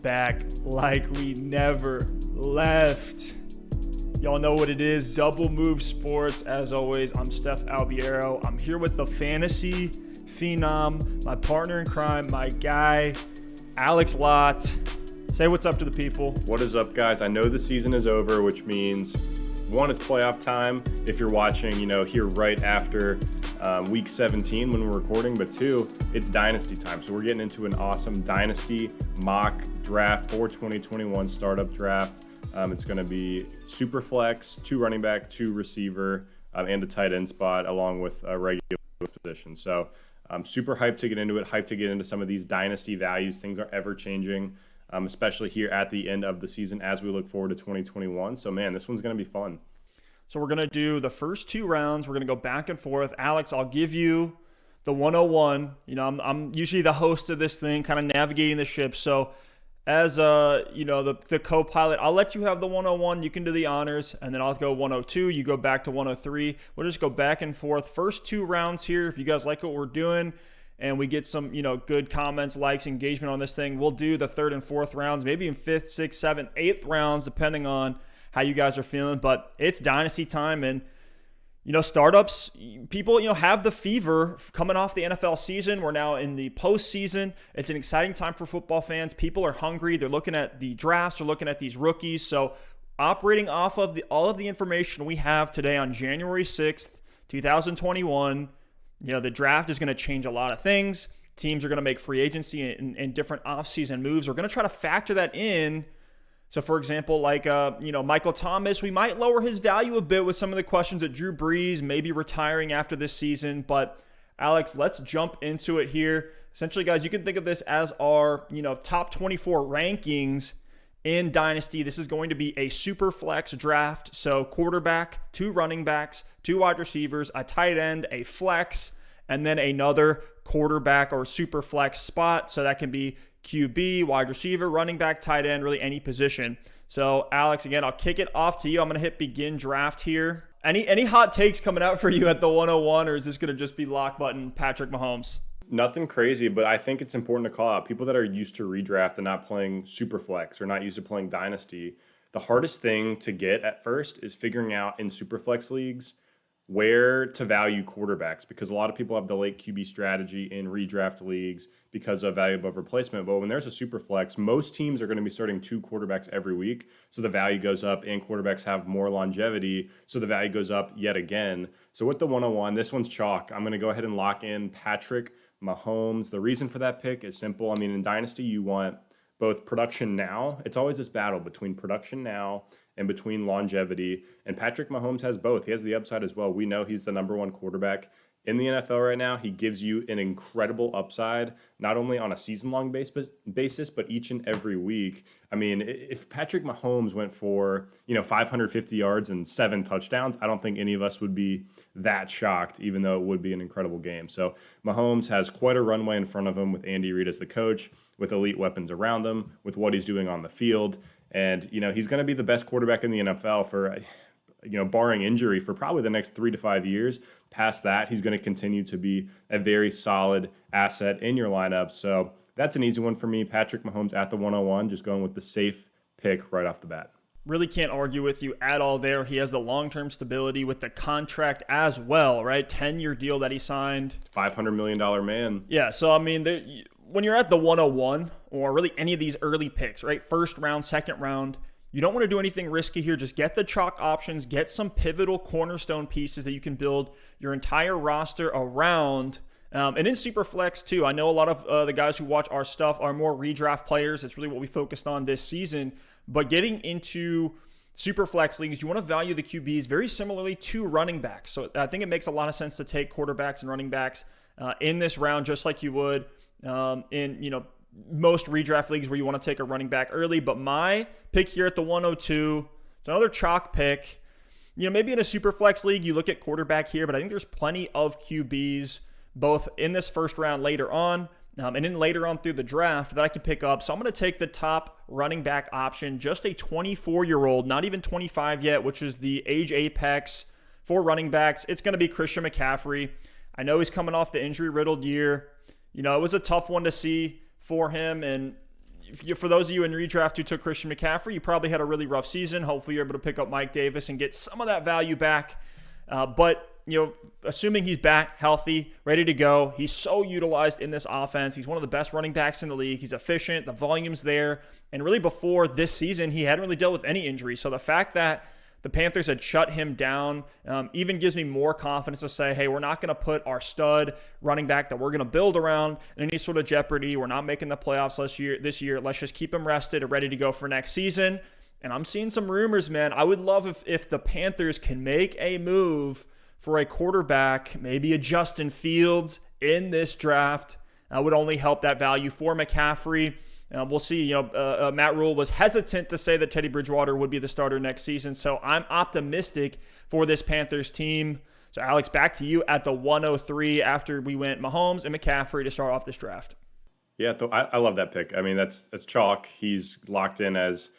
back like we never left. Y'all know what it is. Double Move Sports. As always, I'm Stef Albiero. I'm here with the fantasy phenom, my partner in crime, my guy, Alex Lott. Say what's up to the people. What is up, guys? I know the season is over, which means one, it's playoff time if you're watching, here right after week 17 when we're recording, but two, it's Dynasty time. So we're getting into an awesome Dynasty mock draft for 2021 startup draft. It's going to be Superflex, 2 running back, 2 receiver, and a tight end spot along with a regular position. So I'm super hyped to get into it, hyped to get into some of these Dynasty values. Things are ever changing. Especially here at the end of the season as we look forward to 2021. So, man, this one's going to be fun. So we're going to do the first 2 rounds. We're going to go back and forth. Alex, I'll give you the 101. I'm usually the host of this thing, kind of navigating the ship. So as, the co-pilot, I'll let you have the 101. You can do the honors, and then I'll go 102. You go back to 103. We'll just go back and forth. First 2 rounds here. If you guys like what we're doing, and we get some, good comments, likes, engagement on this thing, we'll do the 3rd and 4th rounds, maybe in 5th, 6th, 7th, 8th rounds, depending on how you guys are feeling. But it's Dynasty time, and, startups, people, have the fever coming off the NFL season. We're now in the postseason. It's an exciting time for football fans. People are hungry. They're looking at the drafts. They're looking at these rookies. So operating off of all of the information we have today on January 6th, 2021, the draft is going to change a lot of things. Teams are going to make free agency and different offseason moves. We're going to try to factor that in. So, for example, like, Michael Thomas, we might lower his value a bit with some of the questions that Drew Brees may be retiring after this season. But, Alex, let's jump into it here. Essentially, guys, you can think of this as our, top 24 rankings in Dynasty. This is going to be a super flex draft. So quarterback, 2 running backs, 2 wide receivers, a tight end, a flex, and then another quarterback or super flex spot. So that can be QB, wide receiver, running back, tight end, really any position. So Alex, again, I'll kick it off to you. I'm going to hit begin draft here. Any hot takes coming out for you at the 101, or is this going to just be lock button Patrick Mahomes? Nothing crazy, but I think it's important to call out people that are used to redraft and not playing Superflex or not used to playing Dynasty. The hardest thing to get at first is figuring out in Superflex leagues where to value quarterbacks, because a lot of people have the late QB strategy in redraft leagues because of value above replacement. But when there's a Superflex, most teams are going to be starting 2 quarterbacks every week. So the value goes up and quarterbacks have more longevity. So the value goes up yet again. So with the 101, this one's chalk. I'm going to go ahead and lock in Patrick Mahomes. The reason for that pick is simple. In Dynasty, you want both production now. It's always this battle between production now and between longevity. And Patrick Mahomes has both. He has the upside as well. We know he's the number 1 quarterback in the NFL right now. He gives you an incredible upside, not only on a season-long basis, but each and every week. If Patrick Mahomes went for, 550 yards and 7 touchdowns, I don't think any of us would be that shocked, even though it would be an incredible game. So Mahomes has quite a runway in front of him with Andy Reid as the coach, with elite weapons around him, with what he's doing on the field. And, he's going to be the best quarterback in the NFL for, barring injury, for probably the next 3 to 5 years. Past that, he's going to continue to be a very solid asset in your lineup. So that's an easy one for me. Patrick Mahomes at the 101, just going with the safe pick right off the bat. Really can't argue with you at all there. He has the long-term stability with the contract as well, right? 10-year deal that he signed. $500 million man. Yeah, so when you're at the 101, or really any of these early picks, right? 1st round, 2nd round, you don't want to do anything risky here. Just get the chalk options, get some pivotal cornerstone pieces that you can build your entire roster around. And in Superflex too, I know a lot of the guys who watch our stuff are more redraft players. It's really what we focused on this season. But getting into Superflex leagues, you want to value the QBs very similarly to running backs. So I think it makes a lot of sense to take quarterbacks and running backs in this round, just like you would in most redraft leagues where you want to take a running back early. But my pick here at the 102, it's another chalk pick. Maybe in a Superflex league, you look at quarterback here, but I think there's plenty of QBs both in this 1st round later on and then later on through the draft that I can pick up. So I'm going to take the top running back option, just a 24-year-old, not even 25 yet, which is the age apex for running backs. It's going to be Christian McCaffrey. I know he's coming off the injury-riddled year. It was a tough one to see for him, and for those of you in redraft who took Christian McCaffrey, you probably had a really rough season. Hopefully you're able to pick up Mike Davis and get some of that value back. But assuming he's back, healthy, ready to go, he's so utilized in this offense. He's one of the best running backs in the league. He's efficient. The volume's there. And really before this season, he hadn't really dealt with any injuries. So the fact that the Panthers had shut him down even gives me more confidence to say, hey, we're not going to put our stud running back that we're going to build around in any sort of jeopardy. We're not making the playoffs this year. Let's just keep him rested and ready to go for next season. And I'm seeing some rumors, man. I would love if the Panthers can make a move for a quarterback, maybe a Justin Fields in this draft. Would only help that value for McCaffrey. We'll see. Matt Rule was hesitant to say that Teddy Bridgewater would be the starter next season. So I'm optimistic for this Panthers team. So Alex, back to you at the 103 after we went Mahomes and McCaffrey to start off this draft. Yeah, I love that pick. I mean, that's chalk. He's locked in as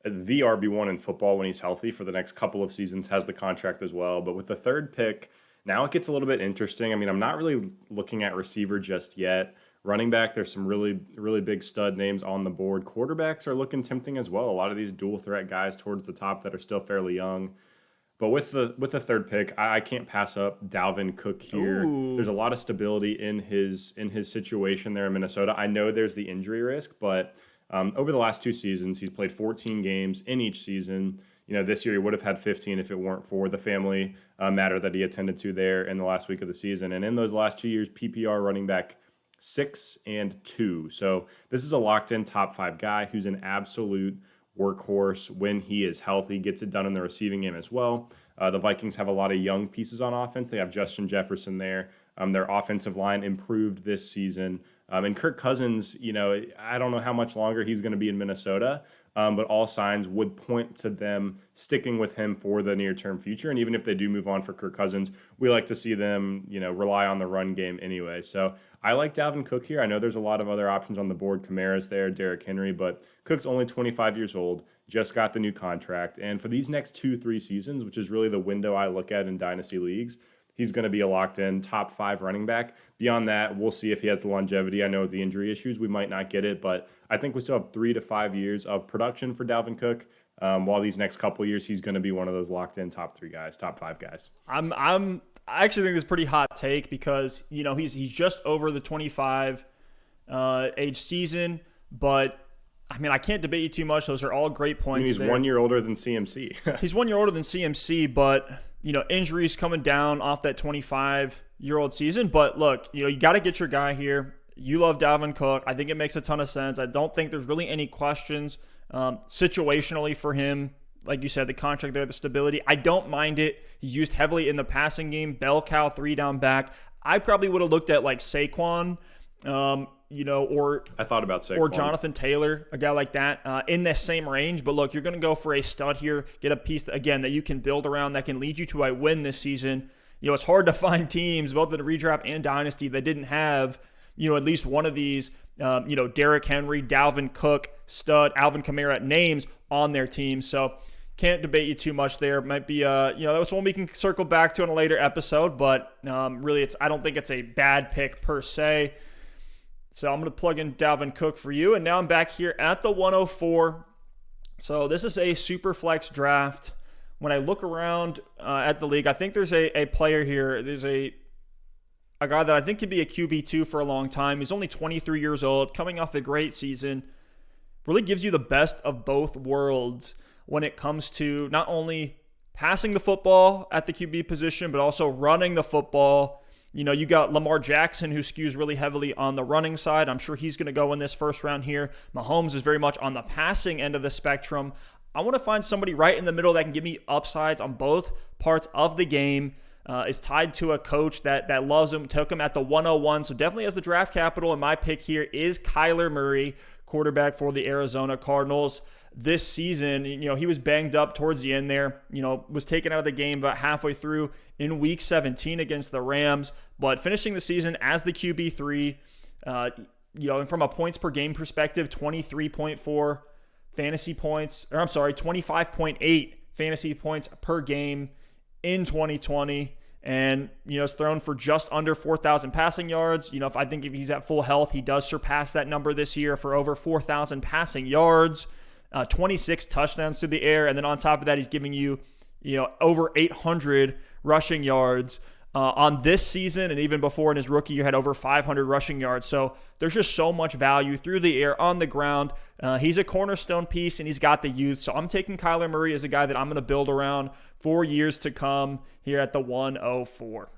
the RB1 in football when he's healthy for the next couple of seasons, has the contract as well. But with the third pick, now it gets a little bit interesting. I mean, I'm not really looking at receiver just yet. Running back, there's some really, really big stud names on the board. Quarterbacks are looking tempting as well. A lot of these dual threat guys towards the top that are still fairly young. But with the third pick, I can't pass up Dalvin Cook here. Ooh. There's a lot of stability in his situation there in Minnesota. I know there's the injury risk, but over the last 2 seasons, he's played 14 games in each season. This year he would have had 15 if it weren't for the family matter that he attended to there in the last week of the season. And in those last 2 years, PPR running back 6 and 2. So this is a locked-in top 5 guy who's an absolute workhorse when he is healthy, gets it done in the receiving game as well. The Vikings have a lot of young pieces on offense. They have Justin Jefferson there. Their offensive line improved this season. And Kirk Cousins, I don't know how much longer he's going to be in Minnesota, but all signs would point to them sticking with him for the near-term future. And even if they do move on for Kirk Cousins, we like to see them, rely on the run game anyway. So I like Dalvin Cook here. I know there's a lot of other options on the board. Kamara's there, Derrick Henry, but Cook's only 25 years old, just got the new contract. And for these next 2-3 seasons, which is really the window I look at in Dynasty leagues, he's going to be a locked-in top 5 running back. Beyond that, we'll see if he has the longevity. I know with the injury issues, we might not get it, but I think we still have 3 to 5 years of production for Dalvin Cook. While these next couple years, he's going to be one of those locked-in top 3 guys, top 5 guys. I actually think it's a pretty hot take because he's just over the 25 age season, but I mean I can't debate you too much. Those are all great points. He's 1 year older than CMC. He's 1 year older than CMC, but injuries coming down off that 25-year-old season. But look, you got to get your guy here. You love Dalvin Cook. I think it makes a ton of sense. I don't think there's really any questions situationally for him. Like you said, the contract there, the stability. I don't mind it. He's used heavily in the passing game. Bell cow, 3-down back. I probably would have looked at like Saquon, or I thought about Saquon. Or Jonathan Taylor, a guy like that, in the same range. But look, you're going to go for a stud here. Get a piece, again, that you can build around that can lead you to a win this season. It's hard to find teams, both in the redraft and Dynasty, that didn't have, at least one of these, Derrick Henry, Dalvin Cook, stud, Alvin Kamara names on their team. So can't debate you too much there. Might be, that's one we can circle back to in a later episode, but really I don't think it's a bad pick per se. So I'm going to plug in Dalvin Cook for you. And now I'm back here at the 104. So this is a Superflex draft. When I look around at the league, I think there's a player here. There's a guy that I think could be a QB2 for a long time. He's only 23 years old, coming off a great season. Really gives you the best of both worlds when it comes to not only passing the football at the QB position, but also running the football. You got Lamar Jackson, who skews really heavily on the running side. I'm sure he's going to go in this first round here. Mahomes is very much on the passing end of the spectrum. I want to find somebody right in the middle that can give me upsides on both parts of the game. Is tied to a coach that loves him, took him at the 101, so definitely has the draft capital. And my pick here is Kyler Murray, quarterback for the Arizona Cardinals. This season, he was banged up towards the end there, was taken out of the game about halfway through in week 17 against the Rams, but finishing the season as the QB3, and from a points per game perspective, 23.4 fantasy points, 25.8 fantasy points per game in 2020. and, is thrown for just under 4,000 passing yards. If he's at full health, he does surpass that number this year for over 4,000 passing yards, 26 touchdowns through the air. And then on top of that, he's giving you, over 800 rushing yards on this season. And even before in his rookie year, had over 500 rushing yards. So there's just so much value through the air, on the ground. He's a cornerstone piece, and he's got the youth. So I'm taking Kyler Murray as a guy that I'm going to build around for years to come here at the 104.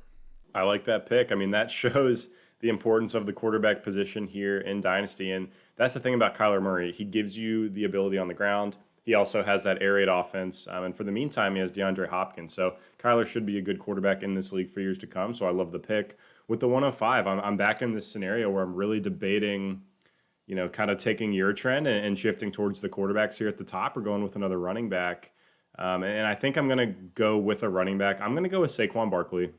I like that pick. I mean, that shows the importance of the quarterback position here in Dynasty. And that's the thing about Kyler Murray. He gives you the ability on the ground. He also has that air raid offense. And for the meantime, he has DeAndre Hopkins. So Kyler should be a good quarterback in this league for years to come. So I love the pick. With the 105, I'm back in this scenario where I'm really debating, kind of taking your trend and shifting towards the quarterbacks here at the top, or going with another running back. And I think I'm going to go with a running back. I'm going to go with Saquon Barkley.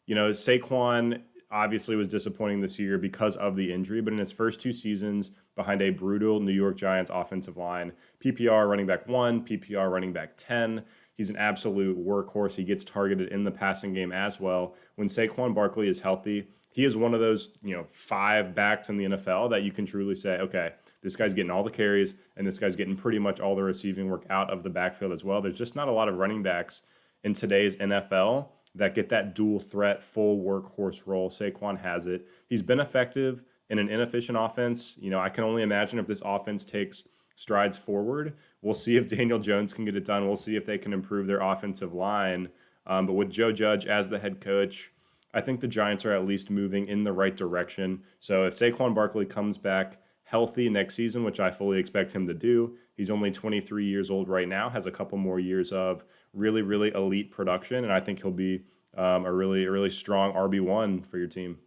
Saquon obviously was disappointing this year because of the injury, but in his first 2 seasons behind a brutal New York Giants offensive line, PPR running back 1, PPR running back 10. He's an absolute workhorse. He gets targeted in the passing game as well. When Saquon Barkley is healthy, he is one of those, 5 backs in the NFL that you can truly say, okay, this guy's getting all the carries, and this guy's getting pretty much all the receiving work out of the backfield as well. There's just not a lot of running backs in today's NFL that get that dual threat, full workhorse role. Saquon has it. He's been effective in an inefficient offense. I can only imagine if this offense takes strides forward. We'll see if Daniel Jones can get it done. We'll see if they can improve their offensive line. But with Joe Judge as the head coach, I think the Giants are at least moving in the right direction. So if Saquon Barkley comes back healthy next season, which I fully expect him to do, he's only 23 years old right now, has a couple more years of really, really elite production, and I think he'll be a really strong RB1 for your team.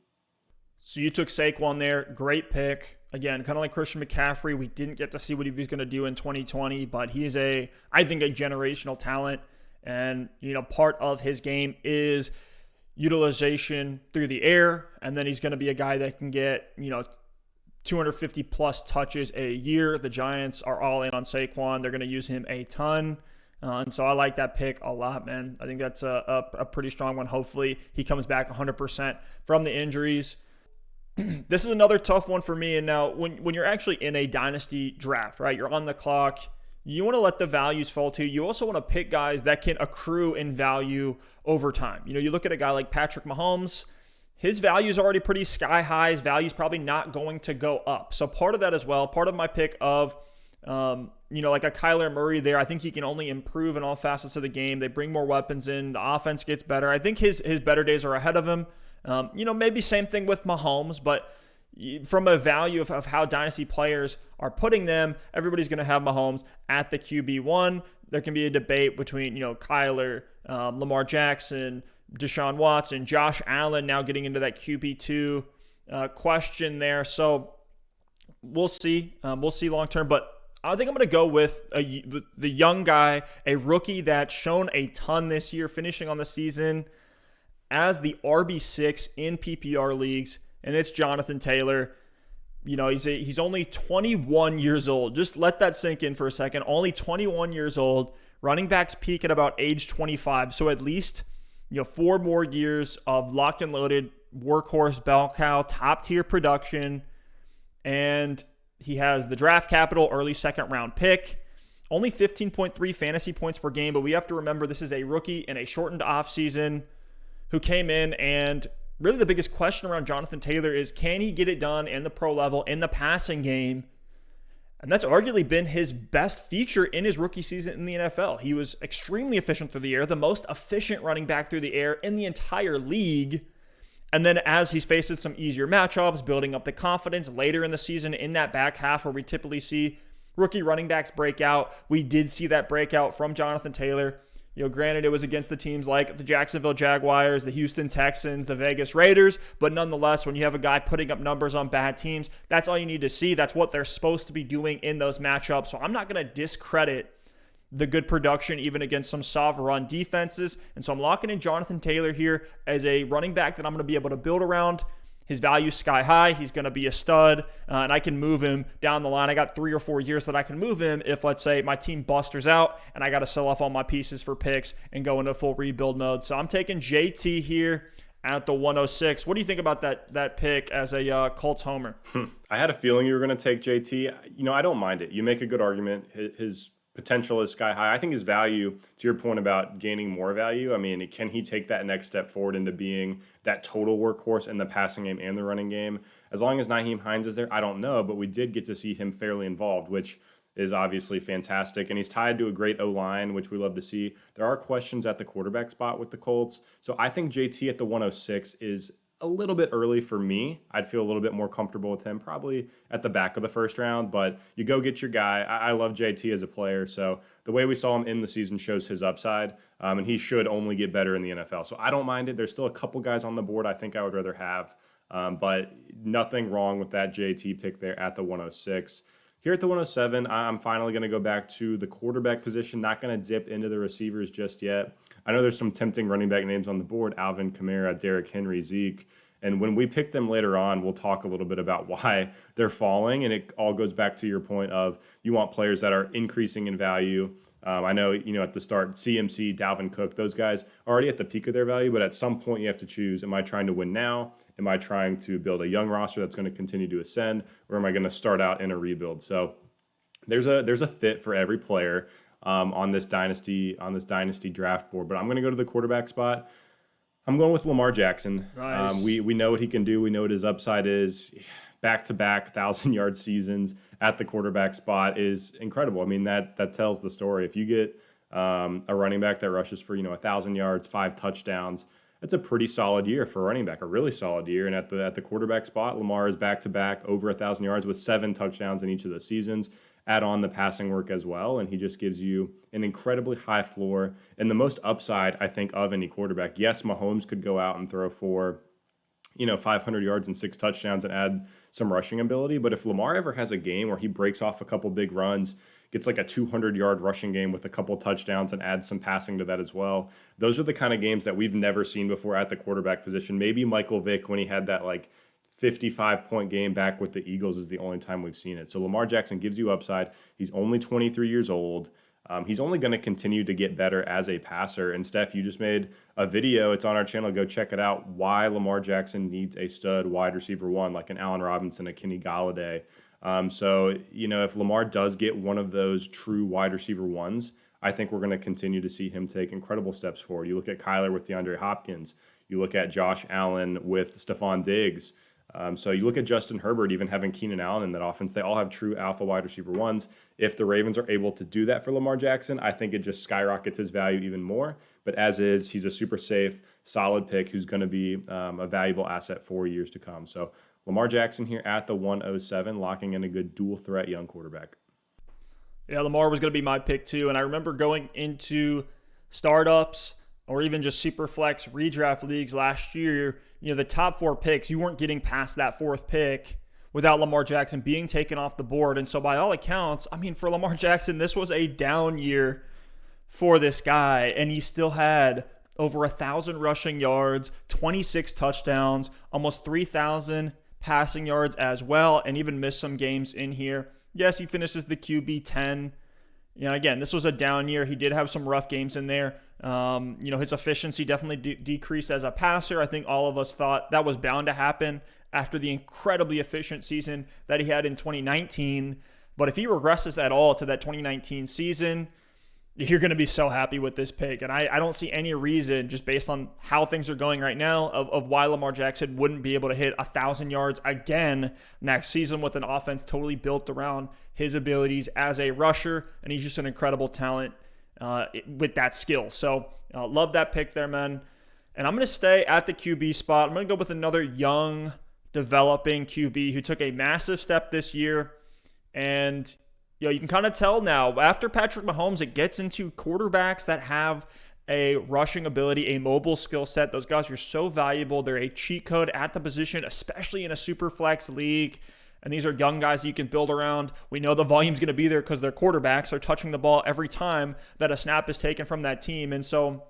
So you took Saquon there. Great pick. Again, kind of like Christian McCaffrey, we didn't get to see what he was going to do in 2020, but he's I think a generational talent. And, part of his game is utilization through the air. And then he's going to be a guy that can get, 250 plus touches a year. The Giants are all in on Saquon. They're going to use him a ton. And so I like that pick a lot, man. I think that's a pretty strong one. Hopefully he comes back 100% from the injuries. This is another tough one for me. And now when you're actually in a dynasty draft, right, you're on the clock, you want to let the values fall to you. You also want to pick guys that can accrue in value over time. You look at a guy like Patrick Mahomes, his value is already pretty sky high. His value is probably not going to go up. So part of that as well, part of my pick of, like a Kyler Murray there, I think he can only improve in all facets of the game. They bring more weapons in. The offense gets better. I think his better days are ahead of him. Maybe same thing with Mahomes, but from a value of how dynasty players are putting them, everybody's going to have Mahomes at the QB1. There can be a debate between, Kyler, Lamar Jackson, Desean Watson, Josh Allen now getting into that QB2 question there. So we'll see. We'll see long term, but I think I'm going to go with the young guy, a rookie that's shown a ton this year, finishing on the season as the RB6 in PPR leagues, and it's Jonathan Taylor. He's only 21 years old. Just let that sink in for a second. Only 21 years old. Running backs peak at about age 25, so at least 4 more years of locked and loaded workhorse, bell cow, top tier production, and he has the draft capital, early second round pick. Only 15.3 fantasy points per game, but we have to remember this is a rookie in a shortened offseason who came in, and really the biggest question around Jonathan Taylor is, can he get it done in the pro level, in the passing game? And that's arguably been his best feature in his rookie season in the NFL. He was extremely efficient through the air, the most efficient running back through the air in the entire league. And then as he's faced some easier matchups, building up the confidence later in the season in that back half where we typically see rookie running backs break out, we did see that breakout from Jonathan Taylor. Granted, it was against the teams like the Jacksonville Jaguars, the Houston Texans, the Vegas Raiders, but nonetheless, when you have a guy putting up numbers on bad teams, that's all you need to see. That's what they're supposed to be doing in those matchups. So I'm not going to discredit the good production even against some soft run defenses. And so I'm locking in Jonathan Taylor here as a running back that I'm going to be able to build around. His value's sky high. He's going to be a stud, and I can move him down the line. I got 3 or 4 years that I can move him if, let's say, my team busters out and I got to sell off all my pieces for picks and go into full rebuild mode. So I'm taking JT here at the 106. What do you think about that pick as a Colts homer? I had a feeling you were going to take JT. I don't mind it. You make a good argument. His potential is sky high. I think his value, to your point about gaining more value, can he take that next step forward into being that total workhorse in the passing game and the running game? As long as Nyheim Hines is there, I don't know, but we did get to see him fairly involved, which is obviously fantastic. And he's tied to a great O-line, which we love to see. There are questions at the quarterback spot with the Colts. So I think JT at the 106 is a little bit early for me. I'd feel a little bit more comfortable with him probably at the back of the first round, but you go get your guy. I love JT as a player, so the way we saw him in the season shows his upside, and he should only get better in the NFL. So I don't mind it. There's still a couple guys on the board I think I would rather have, but nothing wrong with that JT pick there at the 106. Here at the 107, I'm finally going to go back to the quarterback position, not going to dip into the receivers just yet. I know there's some tempting running back names on the board, Alvin Kamara, Derrick Henry, Zeke. And when we pick them later on, we'll talk a little bit about why they're falling. And it all goes back to your point of you want players that are increasing in value. I know, at the start, CMC, Dalvin Cook, those guys are already at the peak of their value. But at some point, you have to choose, am I trying to win now? Am I trying to build a young roster that's going to continue to ascend? Or am I going to start out in a rebuild? So there's a fit for every player. On this dynasty draft board, but I'm going to go to the quarterback spot. I'm going with Lamar Jackson. Nice. We know what he can do. We know what his upside is. Back-to-back 1,000-yard seasons at the quarterback spot is incredible. That tells the story. If you get a running back that rushes for 1,000 yards, 5 touchdowns, that's a pretty solid year for a running back, a really solid year. And at the quarterback spot, Lamar is back-to-back over 1,000 yards with 7 touchdowns in each of the seasons. Add on the passing work as well, and he just gives you an incredibly high floor and the most upside, I think, of any quarterback. Yes, Mahomes could go out and throw for 500 yards and 6 touchdowns and add some rushing ability, but if Lamar ever has a game where he breaks off a couple big runs, gets like a 200-yard rushing game with a couple touchdowns and adds some passing to that as well, those are the kind of games that we've never seen before at the quarterback position. Maybe Michael Vick, when he had that 55-point game back with the Eagles, is the only time we've seen it. So Lamar Jackson gives you upside. He's only 23 years old. He's only going to continue to get better as a passer. And Steph, you just made a video. It's on our channel. Go check it out. Why Lamar Jackson needs a stud wide receiver one, like an Allen Robinson, a Kenny Galladay. So if Lamar does get one of those true wide receiver ones, I think we're going to continue to see him take incredible steps forward. You look at Kyler with DeAndre Hopkins. You look at Josh Allen with Stephon Diggs. So you look at Justin Herbert, even having Keenan Allen in that offense, they all have true alpha wide receiver ones. If the Ravens are able to do that for Lamar Jackson, I think it just skyrockets his value even more. But as is, he's a super safe, solid pick who's going to be a valuable asset for years to come. So Lamar Jackson here at the 107, locking in a good dual threat young quarterback. Yeah, Lamar was going to be my pick too. And I remember going into startups or even just Superflex redraft leagues last year, the top 4 picks, you weren't getting past that 4th pick without Lamar Jackson being taken off the board. And so by all accounts, for Lamar Jackson, this was a down year for this guy. And he still had over 1,000 rushing yards, 26 touchdowns, almost 3,000 passing yards as well, and even missed some games in here. Yes, he finishes the QB 10. Again, this was a down year. He did have some rough games in there. His efficiency definitely decreased as a passer. I think all of us thought that was bound to happen after the incredibly efficient season that he had in 2019. But if he regresses at all to that 2019 season, you're going to be so happy with this pick. And I don't see any reason, just based on how things are going right now, of why Lamar Jackson wouldn't be able to hit 1,000 yards again next season with an offense totally built around his abilities as a rusher. And he's just an incredible talent with that skill. So love that pick there, man. And I'm going to stay at the QB spot. I'm going to go with another young, developing QB who took a massive step this year. And you can kind of tell now, after Patrick Mahomes, it gets into quarterbacks that have a rushing ability, a mobile skill set. Those guys are so valuable. They're a cheat code at the position, especially in a super flex league. And these are young guys you can build around. We know the volume's going to be there because their quarterbacks are touching the ball every time that a snap is taken from that team. And so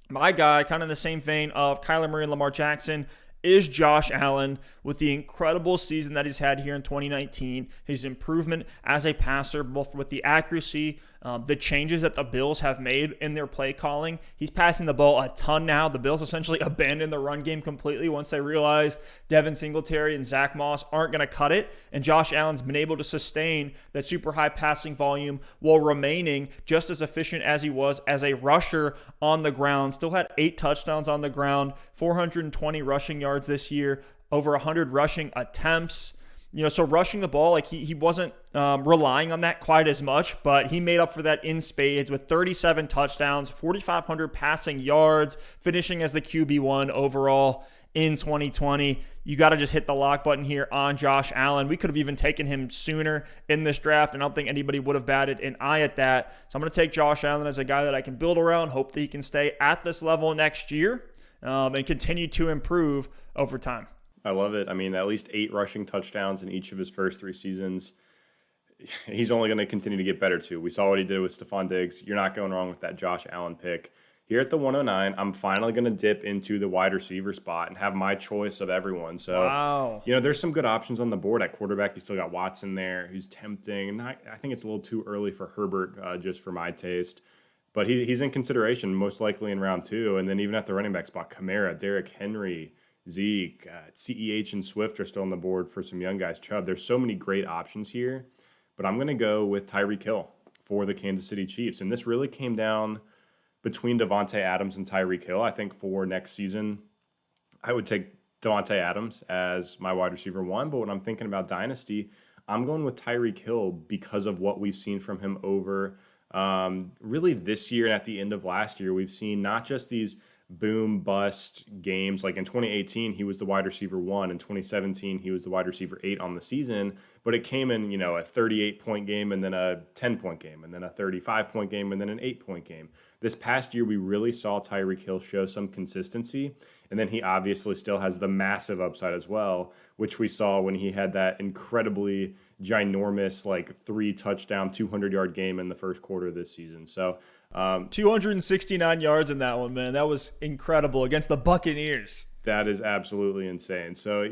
my guy, kind of in the same vein of Kyler Murray and Lamar Jackson, is Josh Allen. With the incredible season that he's had here in 2019, his improvement as a passer, both with the accuracy, the changes that the Bills have made in their play calling. He's passing the ball a ton now. The Bills essentially abandoned the run game completely once they realized Devin Singletary and Zach Moss aren't going to cut it. And Josh Allen's been able to sustain that super high passing volume while remaining just as efficient as he was as a rusher on the ground. Still had 8 touchdowns on the ground, 420 rushing yards this year, over 100 rushing attempts. So rushing the ball, like he wasn't relying on that quite as much, but he made up for that in spades with 37 touchdowns, 4,500 passing yards, finishing as the QB1 overall in 2020. You got to just hit the lock button here on Josh Allen. We could have even taken him sooner in this draft, and I don't think anybody would have batted an eye at that. So I'm going to take Josh Allen as a guy that I can build around, hope that he can stay at this level next year and continue to improve over time. I love it. I mean, at least 8 rushing touchdowns in each of his first 3 seasons. He's only going to continue to get better, too. We saw what he did with Stephon Diggs. You're not going wrong with that Josh Allen pick. Here at the 109, I'm finally going to dip into the wide receiver spot and have my choice of everyone. So, wow. There's some good options on the board at quarterback. You still got Watson there, who's tempting. And I think it's a little too early for Herbert, just for my taste. But he's in consideration, most likely in round 2. And then even at the running back spot, Kamara, Derrick Henry, Zeke, CEH, and Swift are still on the board for some young guys. Chubb. There's so many great options here, but I'm going to go with Tyreek Hill for the Kansas City Chiefs. And this really came down between Devante Adams and Tyreek Hill. I think for next season, I would take Devante Adams as my wide receiver 1. But when I'm thinking about Dynasty, I'm going with Tyreek Hill because of what we've seen from him over really this year and at the end of last year. We've seen not just these boom bust games. Like in 2018, he was the wide receiver 1. In 2017, he was the wide receiver 8 on the season. But it came in, a 38-point game and then a 10-point game and then a 35-point game and then an 8-point game. This past year, we really saw Tyreek Hill show some consistency. And then he obviously still has the massive upside as well, which we saw when he had that incredibly ginormous, 3-touchdown, 200-yard game in the first quarter of this season. So 269 yards in that one, man. That was incredible against the Buccaneers. That is absolutely insane. So,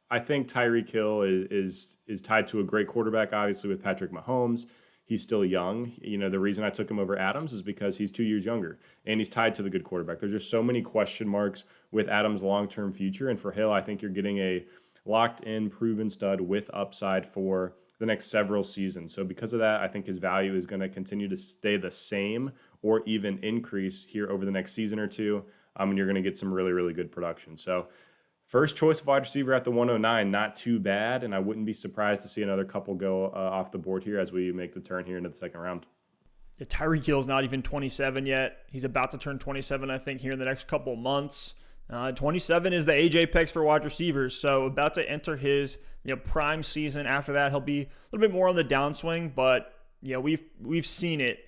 I think Tyreek Hill is tied to a great quarterback, obviously, with Patrick Mahomes. He's still young. The reason I took him over Adams is because he's 2 years younger, and he's tied to the good quarterback. There's just so many question marks with Adams' long-term future. And for Hill, I think you're getting a locked-in, proven stud with upside for the next several seasons. So because of that, I think his value is going to continue to stay the same or even increase here over the next season or two. And you're going to get some really, really good production. So first choice wide receiver at the 109, not too bad. And I wouldn't be surprised to see another couple go off the board here as we make the turn here into the second round. Yeah, Tyreek Hill's not even 27 yet. He's about to turn 27, I think, here in the next couple of months. 27 is the AJ picks for wide receivers, so about to enter his prime season. After that, he'll be a little bit more on the downswing, but we've seen it.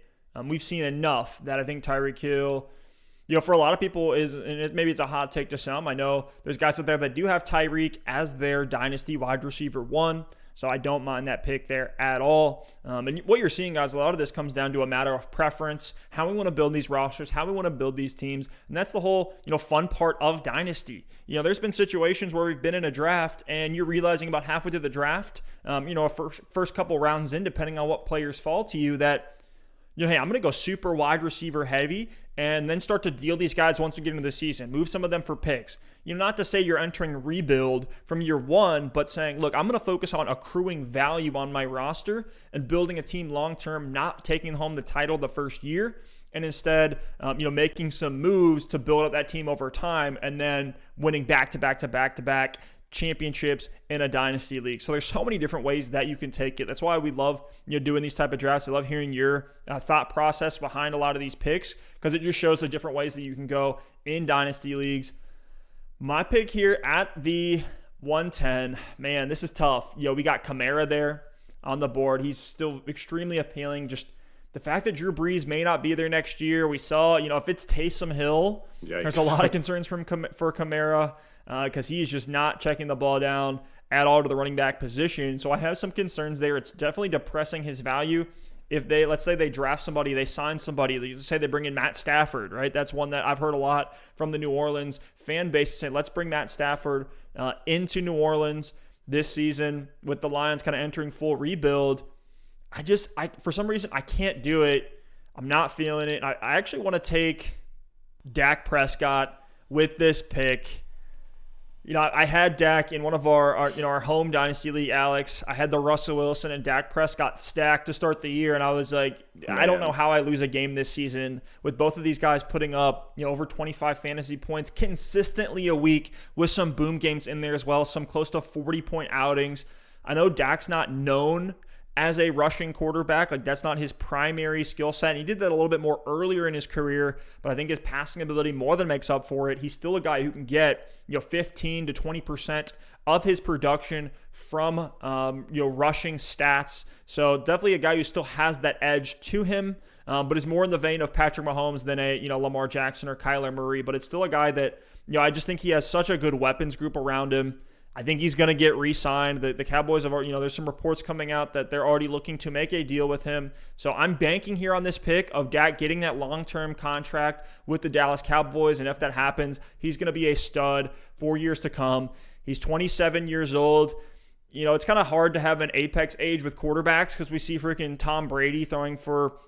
We've seen enough that I think Tyreek Hill, for a lot of people maybe it's a hot take to some. I know there's guys out there that do have Tyreek as their dynasty wide receiver 1. So I don't mind that pick there at all. And what you're seeing, guys, a lot of this comes down to a matter of preference, how we want to build these rosters, how we want to build these teams. And that's the whole, fun part of Dynasty. There's been situations where we've been in a draft and you're realizing about halfway through the draft, first couple rounds in, depending on what players fall to you, that, hey, I'm going to go super wide receiver heavy and then start to deal these guys once we get into the season. Move some of them for picks. Not to say you're entering rebuild from year 1, but saying, look, I'm going to focus on accruing value on my roster and building a team long-term, not taking home the title the first year, and instead, making some moves to build up that team over time and then winning back-to-back championships in a dynasty league. So there's so many different ways that you can take it. That's why we love doing these type of drafts. I love hearing your thought process behind a lot of these picks because it just shows the different ways that you can go in dynasty leagues. My pick here at the 110, man, this is tough. We got Kamara there on the board. He's still extremely appealing. Just the fact that Drew Brees may not be there next year. We saw, if it's Taysom Hill, yikes. There's a lot of concerns for Kamara because he is just not checking the ball down at all to the running back position. So I have some concerns there. It's definitely depressing his value if let's say they draft somebody, they sign somebody, let's say they bring in Matt Stafford, right? That's one that I've heard a lot from the New Orleans fan base saying, let's bring Matt Stafford into New Orleans this season with the Lions kind of entering full rebuild. I for some reason, I can't do it. I'm not feeling it. I actually want to take Dak Prescott with this pick. I had Dak in one of our home Dynasty League, Alex. I had the Russell Wilson and Dak Prescott stacked to start the year, and I was like, I don't know how I lose a game this season with both of these guys putting up over 25 fantasy points consistently a week with some boom games in there as well, some close to 40-point outings. I know Dak's not known as a rushing quarterback. Like, that's not his primary skill set. And he did that a little bit more earlier in his career, but I think his passing ability more than makes up for it. He's still a guy who can get 15 to 20% of his production from rushing stats. So definitely a guy who still has that edge to him, but is more in the vein of Patrick Mahomes than a Lamar Jackson or Kyler Murray. But it's still a guy that I just think he has such a good weapons group around him. I think he's going to get re-signed. The Cowboys have, there's some reports coming out that they're already looking to make a deal with him. So I'm banking here on this pick of Dak getting that long-term contract with the Dallas Cowboys. And if that happens, he's going to be a stud for years to come. He's 27 years old. It's kind of hard to have an apex age with quarterbacks because we see freaking Tom Brady throwing for,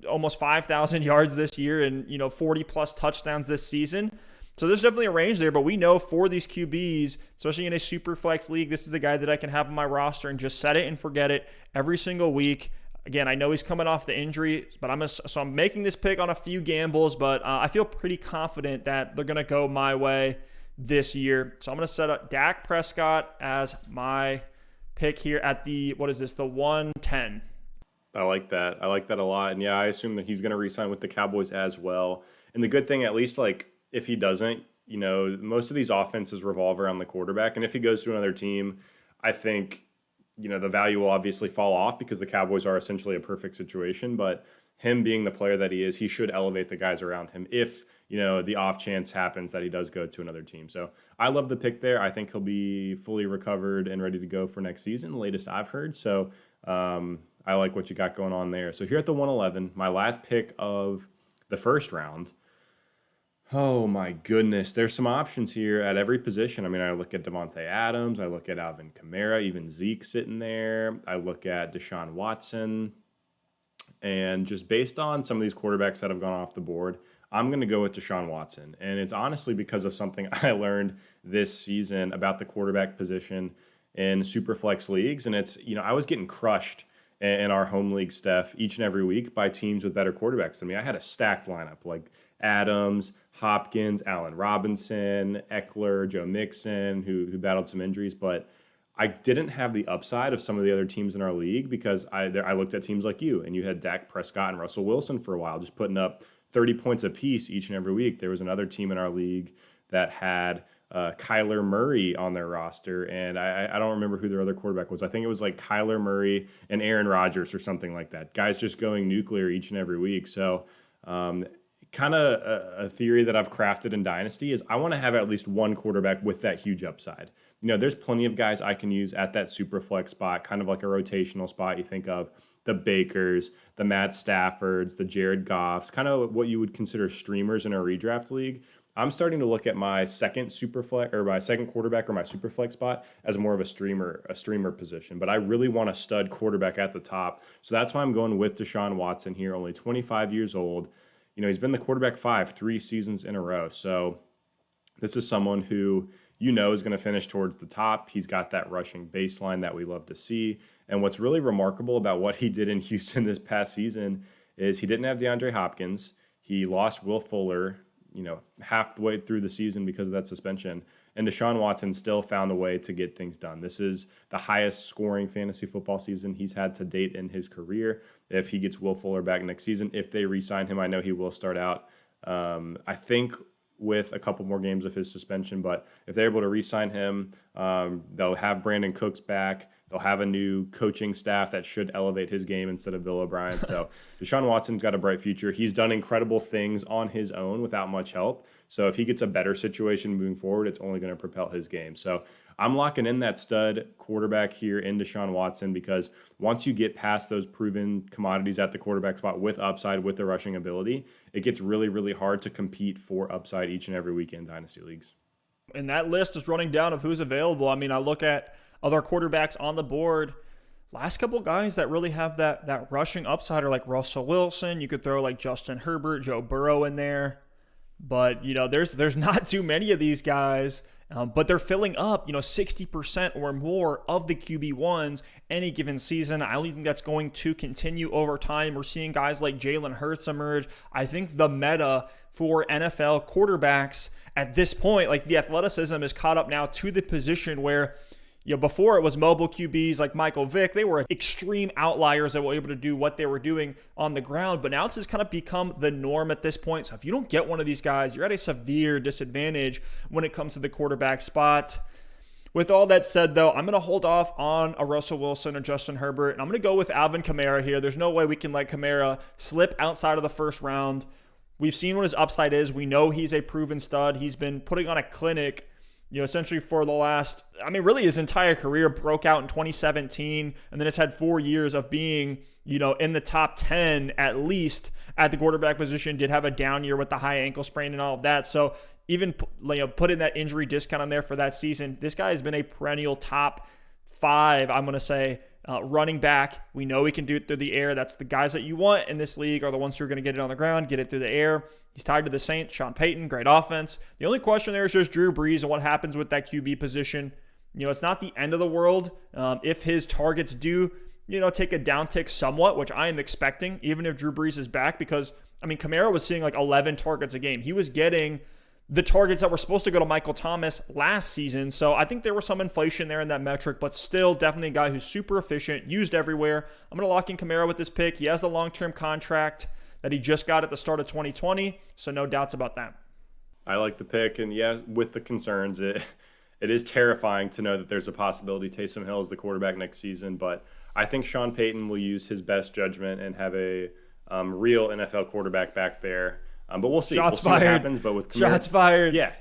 almost 5,000 yards this year and, 40-plus touchdowns this season. So there's definitely a range there, but we know for these QBs, especially in a super flex league, this is the guy that I can have on my roster and just set it and forget it every single week. Again, I know he's coming off the injury, but I'm making this pick on a few gambles, but I feel pretty confident that they're going to go my way this year. So I'm going to set up Dak Prescott as my pick here at the 110. I like that. I like that a lot. And yeah, I assume that he's going to re-sign with the Cowboys as well. And the good thing, at least if he doesn't, most of these offenses revolve around the quarterback. And if he goes to another team, I think, the value will obviously fall off because the Cowboys are essentially a perfect situation. But him being the player that he is, he should elevate the guys around him if, the off chance happens that he does go to another team. So I love the pick there. I think he'll be fully recovered and ready to go for next season, the latest I've heard. So I like what you got going on there. So here at the 111, my last pick of the first round. Oh my goodness. There's some options here at every position. I mean, I look at Devante Adams. I look at Alvin Kamara, even Zeke sitting there. I look at Desean Watson. And just based on some of these quarterbacks that have gone off the board, I'm going to go with Desean Watson. And it's honestly because of something I learned this season about the quarterback position in Superflex leagues. And it's, I was getting crushed in our home league, Stef, each and every week by teams with better quarterbacks than me. I had a stacked lineup like Adams, Hopkins, Allen Robinson, Eckler, Joe Mixon, who battled some injuries. But I didn't have the upside of some of the other teams in our league because I looked at teams like you, and you had Dak Prescott and Russell Wilson for a while, just putting up 30 points apiece each and every week. There was another team in our league that had Kyler Murray on their roster, and I don't remember who their other quarterback was. I think it was like Kyler Murray and Aaron Rodgers or something like that. Guys just going nuclear each and every week. So kind of a theory that I've crafted in Dynasty is I want to have at least one quarterback with that huge upside. There's plenty of guys I can use at that super flex spot, kind of like a rotational spot. You think of the Bakers, the Matt Staffords, the Jared Goffs, kind of what you would consider streamers in a redraft league. I'm starting to look at my second superflex or my second quarterback or my superflex spot as more of a streamer position. But I really want a stud quarterback at the top. So that's why I'm going with Desean Watson here, only 25 years old. He's been the quarterback 3 seasons in a row. So this is someone who is going to finish towards the top. He's got that rushing baseline that we love to see. And what's really remarkable about what he did in Houston this past season is he didn't have DeAndre Hopkins. He lost Will Fuller, halfway through the season because of that suspension. And Desean Watson still found a way to get things done. This is the highest scoring fantasy football season he's had to date in his career. If he gets Will Fuller back next season, if they re-sign him, I know he will start out, I think, with a couple more games of his suspension. But if they're able to re-sign him, they'll have Brandon Cooks back. They'll have a new coaching staff that should elevate his game instead of Bill O'Brien. So Desean Watson's got a bright future. He's done incredible things on his own without much help. So if he gets a better situation moving forward, it's only going to propel his game. So I'm locking in that stud quarterback here in Desean Watson, because once you get past those proven commodities at the quarterback spot with upside, with the rushing ability, it gets really, really hard to compete for upside each and every week in Dynasty leagues. And that list is running down of who's available. I mean, I look at other quarterbacks on the board. Last couple guys that really have that rushing upside are like Russell Wilson. You could throw like Justin Herbert, Joe Burrow in there. But, there's not too many of these guys. But they're filling up, 60% or more of the QB1s any given season. I only think that's going to continue over time. We're seeing guys like Jalen Hurts emerge. I think the meta for NFL quarterbacks at this point, like the athleticism is caught up now to the position where, before it was mobile QBs like Michael Vick. They were extreme outliers that were able to do what they were doing on the ground. But now this has kind of become the norm at this point. So if you don't get one of these guys, you're at a severe disadvantage when it comes to the quarterback spot. With all that said, though, I'm going to hold off on a Russell Wilson or Justin Herbert, and I'm going to go with Alvin Kamara here. There's no way we can let Kamara slip outside of the first round. We've seen what his upside is. We know he's a proven stud. He's been putting on a clinic essentially for the last, really his entire career. Broke out in 2017, and then it's had 4 years of being, in the top 10 at least at the quarterback position. Did have a down year with the high ankle sprain and all of that. So even, putting that injury discount on there for that season, this guy has been a perennial top 5, I'm going to say, running back. We know he can do it through the air. That's the guys that you want in this league are the ones who are going to get it on the ground, get it through the air. He's tied to the Saints, Sean Payton, great offense. The only question there is just Drew Brees and what happens with that QB position. It's not the end of the world. If his targets do, take a downtick somewhat, which I am expecting, even if Drew Brees is back, because, Kamara was seeing like 11 targets a game. He was getting the targets that were supposed to go to Michael Thomas last season. So I think there was some inflation there in that metric, but still definitely a guy who's super efficient, used everywhere. I'm going to lock in Kamara with this pick. He has a long-term contract that he just got at the start of 2020, so no doubts about that. I like the pick, and yeah, with the concerns, it is terrifying to know that there's a possibility Taysom Hill is the quarterback next season, but I think Sean Payton will use his best judgment and have a real NFL quarterback back there. But we'll see. Shots fired. What happens. But with Kamara, shots fired. Yeah.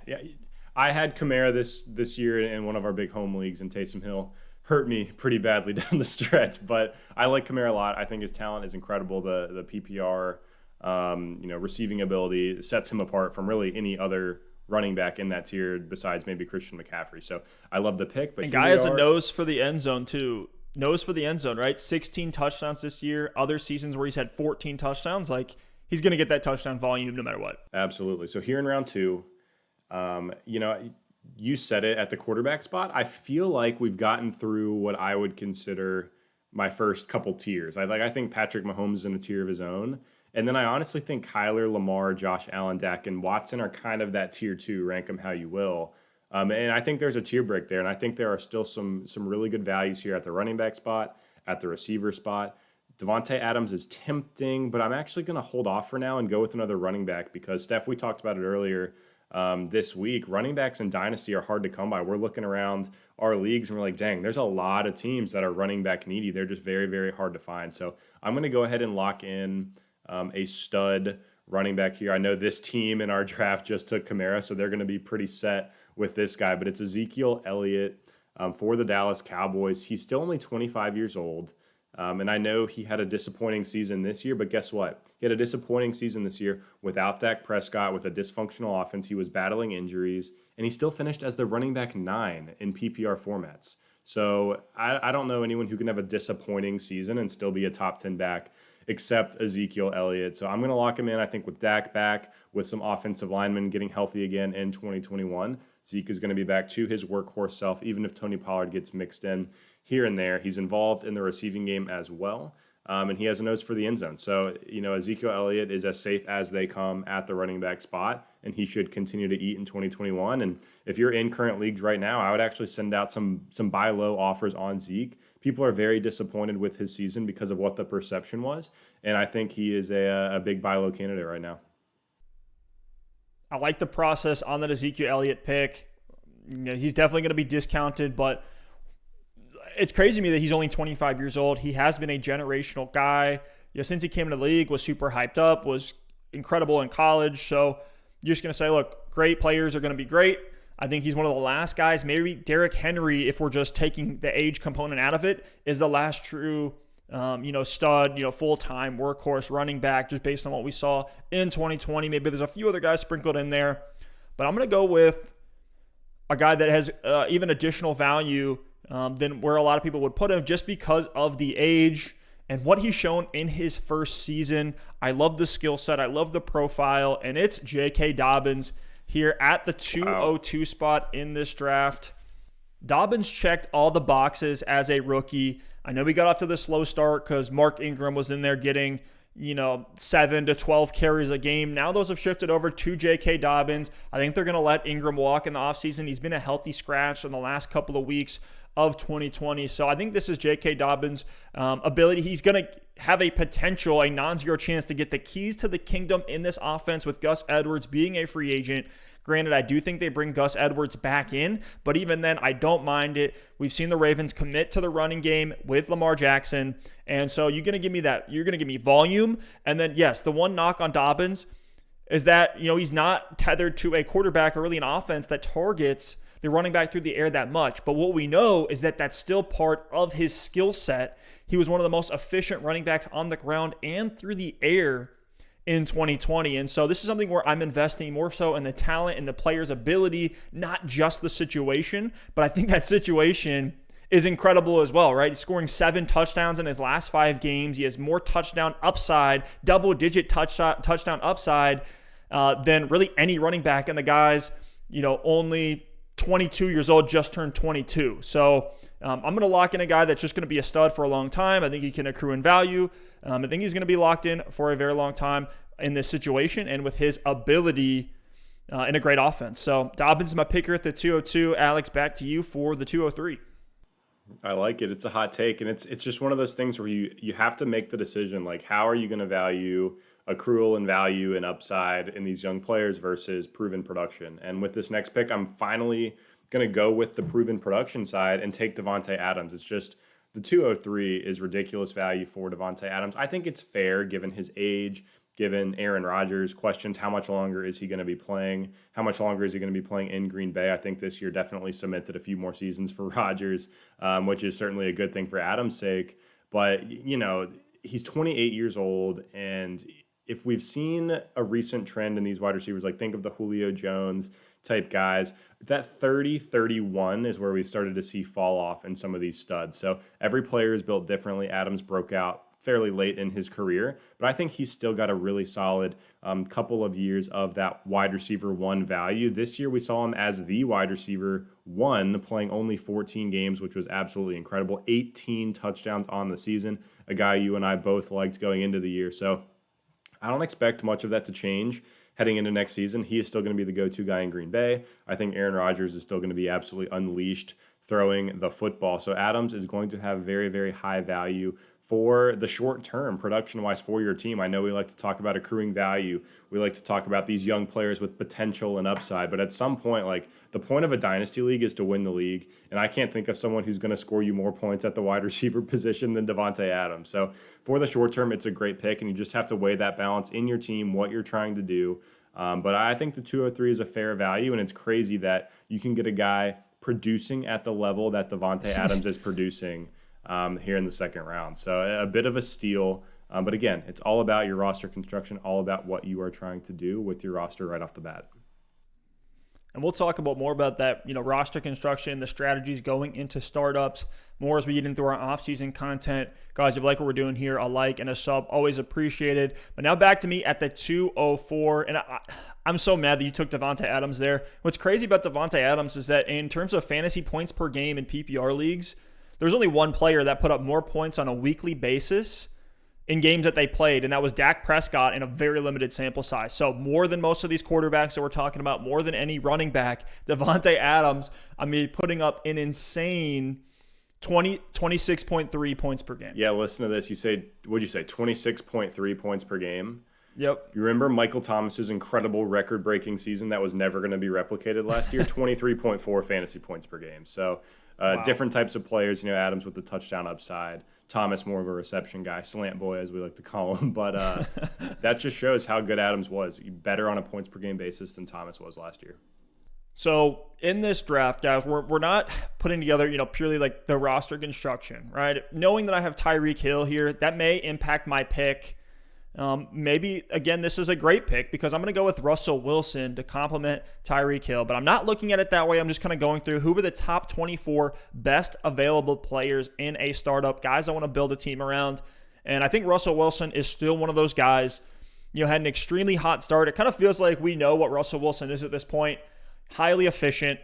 I had Kamara this year in one of our big home leagues, and Taysom Hill hurt me pretty badly down the stretch. But I like Kamara a lot. I think his talent is incredible. The PPR, receiving ability sets him apart from really any other running back in that tier besides maybe Christian McCaffrey. So I love the pick. But and guy has a nose for the end zone too. Nose for the end zone, right? 16 touchdowns this year. Other seasons where he's had 14 touchdowns, like, he's going to get that touchdown volume no matter what. Absolutely. So here in round 2, you said it at the quarterback spot. I feel like we've gotten through what I would consider my first couple tiers. I think Patrick Mahomes is in a tier of his own. And then I honestly think Kyler, Lamar, Josh Allen, Dak, and Watson are kind of that tier 2, rank them how you will. And I think there's a tier break there. And I think there are still some really good values here at the running back spot, at the receiver spot. Devante Adams is tempting, but I'm actually going to hold off for now and go with another running back because, Steph, we talked about it earlier this week. Running backs in Dynasty are hard to come by. We're looking around our leagues and we're like, dang, there's a lot of teams that are running back needy. They're just very, very hard to find. So I'm going to go ahead and lock in a stud running back here. I know this team in our draft just took Kamara, so they're going to be pretty set with this guy, but it's Ezekiel Elliott for the Dallas Cowboys. He's still only 25 years old. And I know he had a disappointing season this year, but guess what? He had a disappointing season this year without Dak Prescott, with a dysfunctional offense. He was battling injuries, and he still finished as the running back 9 in PPR formats. So I don't know anyone who can have a disappointing season and still be a top 10 back except Ezekiel Elliott. So I'm going to lock him in, I think, with Dak back, with some offensive linemen getting healthy again in 2021. Zeke is going to be back to his workhorse self, even if Tony Pollard gets mixed in here and there. He's involved in the receiving game as well, and he has a nose for the end zone. So, Ezekiel Elliott is as safe as they come at the running back spot, and he should continue to eat in 2021. And if you're in current leagues right now, I would actually send out some buy low offers on Zeke. People are very disappointed with his season because of what the perception was, and I think he is a big buy low candidate right now. I like the process on that Ezekiel Elliott pick. He's definitely going to be discounted, but it's crazy to me that he's only 25 years old. He has been a generational guy. Since he came into the league, was super hyped up, was incredible in college. So, you're just going to say, look, great players are going to be great. I think he's one of the last guys. Maybe Derrick Henry, if we're just taking the age component out of it, is the last true stud, full-time workhorse running back, just based on what we saw in 2020. Maybe there's a few other guys sprinkled in there, but I'm going to go with a guy that has even additional value than where a lot of people would put him, just because of the age and what he's shown in his first season. I love the skill set. I love the profile, and it's J.K. Dobbins here at the 202 spot in this draft. Dobbins checked all the boxes as a rookie. I know we got off to the slow start because Mark Ingram was in there getting 7 to 12 carries a game. Now those have shifted over to J.K. Dobbins. I think they're going to let Ingram walk in the offseason. He's been a healthy scratch in the last couple of weeks of 2020. So I think this is J.K. Dobbins' ability. He's going to have a potential, a non-zero chance to get the keys to the kingdom in this offense with Gus Edwards being a free agent. Granted, I do think they bring Gus Edwards back in, but even then, I don't mind it. We've seen the Ravens commit to the running game with Lamar Jackson, and so you're going to give me that. You're going to give me volume, and then, yes, the one knock on Dobbins is that, he's not tethered to a quarterback or really an offense that targets the running back through the air that much. But what we know is that that's still part of his skill set. He was one of the most efficient running backs on the ground and through the air in 2020. And so this is something where I'm investing more so in the talent and the player's ability, not just the situation. But I think that situation is incredible as well, right? He's scoring 7 touchdowns in his last 5 games. He has more touchdown upside, double-digit touchdown upside than really any running back. And the guy's, only 22 years old, just turned 22. So I'm going to lock in a guy that's just going to be a stud for a long time. I think he can accrue in value. I think he's going to be locked in for a very long time in this situation and with his ability in a great offense. So Dobbins is my picker at the 202. Alex, back to you for the 203. I like it. It's a hot take, and it's just one of those things where you have to make the decision, like, how are you going to value accrual and value and upside in these young players versus proven production? And with this next pick, I'm finally going to go with the proven production side and take Devante Adams. It's just the 203 is ridiculous value for Devante Adams. I think it's fair given his age, given Aaron Rodgers questions how much longer is he going to be playing, how much longer is he going to be playing in Green Bay. I think this year definitely cemented a few more seasons for Rodgers, which is certainly a good thing for Adams' sake. But, he's 28 years old, and if we've seen a recent trend in these wide receivers, like think of the Julio Jones type guys, that 30-31 is where we started to see fall off in some of these studs. So every player is built differently. Adams broke out fairly late in his career, but I think he's still got a really solid couple of years of that wide receiver 1 value. This year we saw him as the wide receiver 1, playing only 14 games, which was absolutely incredible. 18 touchdowns on the season, a guy you and I both liked going into the year. So I don't expect much of that to change heading into next season. He is still going to be the go-to guy in Green Bay. I think Aaron Rodgers is still going to be absolutely unleashed throwing the football. So Adams is going to have very, very high value for the short term, production-wise, for your team. I know we like to talk about accruing value. We like to talk about these young players with potential and upside. But at some point, like, the point of a dynasty league is to win the league. And I can't think of someone who's going to score you more points at the wide receiver position than Devante Adams. So for the short term, it's a great pick, and you just have to weigh that balance in your team, what you're trying to do. But I think the 203 is a fair value, and it's crazy that you can get a guy producing at the level that Devante Adams is producing here in the second round. So a bit of a steal. But again, it's all about your roster construction, all about what you are trying to do with your roster right off the bat. And we'll talk about more about that, roster construction, the strategies going into startups, more as we get into our offseason content. Guys, if you like what we're doing here, a like and a sub, always appreciated. But now back to me at the 204. And I'm so mad that you took Devante Adams there. What's crazy about Devante Adams is that in terms of fantasy points per game in PPR leagues, there's only one player that put up more points on a weekly basis in games that they played, and that was Dak Prescott in a very limited sample size. So more than most of these quarterbacks that we're talking about, more than any running back, Devante Adams, putting up an insane 26.3 points per game. Yeah, listen to this. What'd you say, 26.3 points per game? Yep. You remember Michael Thomas's incredible record-breaking season that was never going to be replicated last year? 23.4 fantasy points per game. So Wow. different types of players, Adams with the touchdown upside, Thomas more of a reception guy, slant boy as we like to call him. But that just shows how good Adams was. Better on a points per game basis than Thomas was last year. So in this draft, guys, we're not putting together, purely like the roster construction, right? Knowing that I have Tyreek Hill here, that may impact my pick. Maybe, again, this is a great pick because I'm going to go with Russell Wilson to complement Tyreek Hill, but I'm not looking at it that way. I'm just kind of going through who are the top 24 best available players in a startup, guys I want to build a team around. And I think Russell Wilson is still one of those guys, had an extremely hot start. It kind of feels like we know what Russell Wilson is at this point. Highly efficient.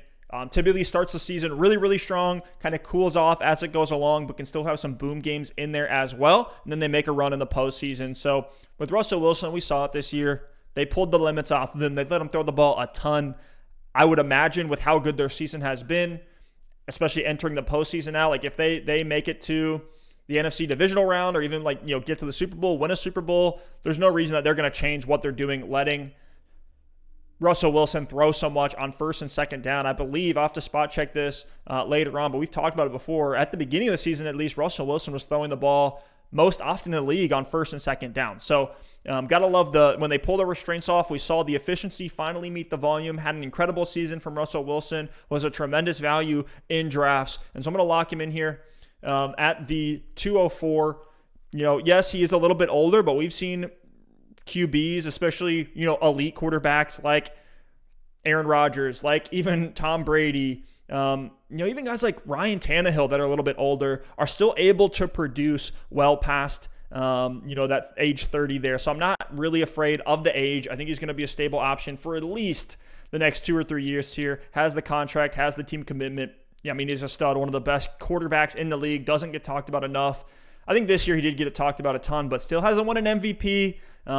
Typically starts the season really, really strong, kind of cools off as it goes along, but can still have some boom games in there as well. And then they make a run in the postseason. So with Russell Wilson, we saw it this year. They pulled the limits off of them. They let him throw the ball a ton. I would imagine with how good their season has been, especially entering the postseason now, like if they make it to the NFC divisional round or even get to the Super Bowl, win a Super Bowl, there's no reason that they're going to change what they're doing, letting Russell Wilson throw so much on first and second down. I believe, I'll have to spot check this later on, but we've talked about it before. At the beginning of the season, at least, Russell Wilson was throwing the ball most often in the league on first and second down. So got to love when they pull the restraints off, we saw the efficiency finally meet the volume. Had an incredible season from Russell Wilson, was a tremendous value in drafts. And so I'm going to lock him in here at the 204. Yes, he is a little bit older, but we've seen QBs, especially, elite quarterbacks like Aaron Rodgers, like even Tom Brady, even guys like Ryan Tannehill that are a little bit older are still able to produce well past, that age 30 there. So I'm not really afraid of the age. I think he's going to be a stable option for at least the next 2 or 3 years here. Has the contract, has the team commitment. Yeah, he's a stud, one of the best quarterbacks in the league, doesn't get talked about enough. I think this year he did get it talked about a ton, but still hasn't won an MVP.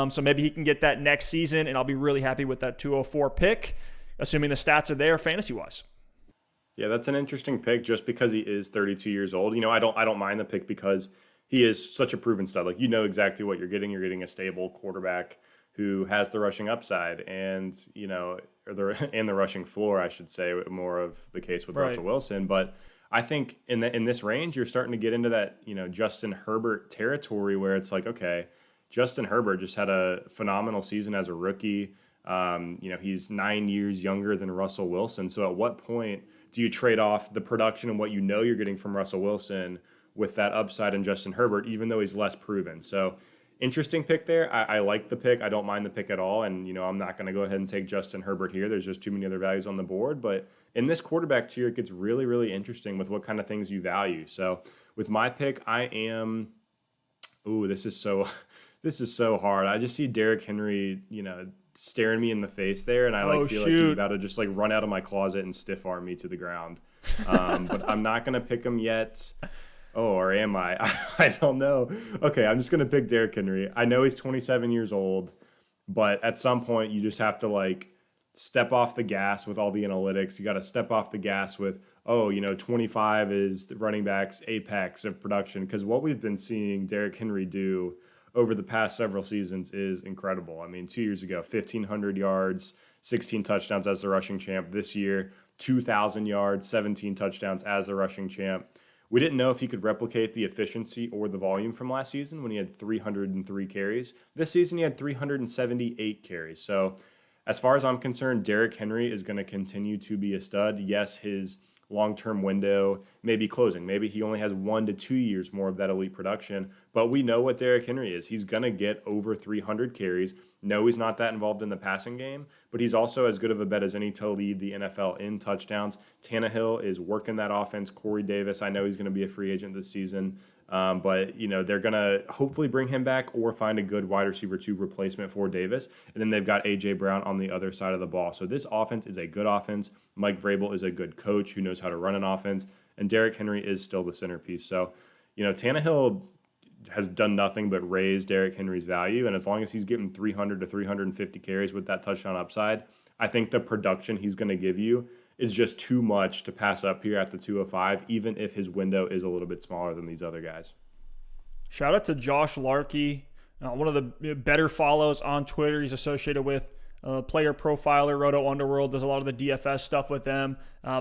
So maybe he can get that next season, and I'll be really happy with that 204 pick, assuming the stats are there fantasy-wise. Yeah, that's an interesting pick just because he is 32 years old. I don't mind the pick because he is such a proven stud. Like, exactly what you're getting. You're getting a stable quarterback who has the rushing upside and, and the rushing floor, I should say, more of the case with Russell Wilson. But I think in this range, you're starting to get into that, Justin Herbert territory where it's like, okay, Justin Herbert just had a phenomenal season as a rookie. He's 9 years younger than Russell Wilson. So at what point do you trade off the production and what you're getting from Russell Wilson with that upside in Justin Herbert, even though he's less proven? So interesting pick there. I like the pick. I don't mind the pick at all. And, I'm not going to go ahead and take Justin Herbert here. There's just too many other values on the board. But in this quarterback tier, it gets really, really interesting with what kind of things you value. So with my pick, I am – this is so hard. I just see Derrick Henry, staring me in the face there, and I feel like he's about to just run out of my closet and stiff arm me to the ground. But I'm not gonna pick him yet. Oh, or am I? I don't know. Okay, I'm just gonna pick Derrick Henry. I know he's 27 years old, but at some point you just have to step off the gas with all the analytics. You got to step off the gas with 25 is the running back's apex of production, because what we've been seeing Derrick Henry do over the past several seasons is incredible. 2 years ago, 1,500 yards, 16 touchdowns as the rushing champ. This year, 2,000 yards, 17 touchdowns as the rushing champ. We didn't know if he could replicate the efficiency or the volume from last season when he had 303 carries. This season, he had 378 carries. So as far as I'm concerned, Derrick Henry is going to continue to be a stud. Yes, his long-term window may be closing. Maybe he only has 1 to 2 years more of that elite production, but we know what Derrick Henry is. He's going to get over 300 carries. No, he's not that involved in the passing game, but he's also as good of a bet as any to lead the NFL in touchdowns. Tannehill is working that offense. Corey Davis, I know he's going to be a free agent this season, but they're going to hopefully bring him back or find a good wide receiver 2 replacement for Davis. And then they've got A.J. Brown on the other side of the ball. So this offense is a good offense. Mike Vrabel is a good coach who knows how to run an offense. And Derrick Henry is still the centerpiece. So, Tannehill has done nothing but raise Derrick Henry's value. And as long as he's getting 300 to 350 carries with that touchdown upside, I think the production he's going to give you is just too much to pass up here at the 205, even if his window is a little bit smaller than these other guys. Shout out to Josh Larkey. one of the better follows on Twitter. He's associated with Player Profiler, Roto Underworld, does a lot of the DFS stuff with them.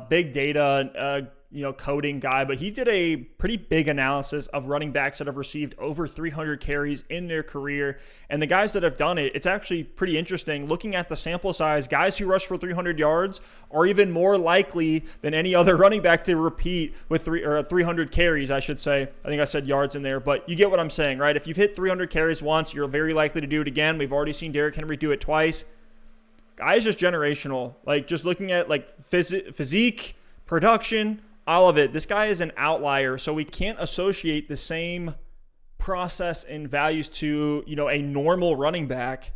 Big data, coding guy, but he did a pretty big analysis of running backs that have received over 300 carries in their career. And the guys that have done it, it's actually pretty interesting. Looking at the sample size, guys who rush for 300 yards are even more likely than any other running back to repeat with 300 carries, I should say. I think I said yards in there, but you get what I'm saying, right? If you've hit 300 carries once, you're very likely to do it again. We've already seen Derrick Henry do it twice. Guy's just generational. Like, just looking at like physique, production, all of it. This guy is an outlier, so we can't associate the same process and values to, a normal running back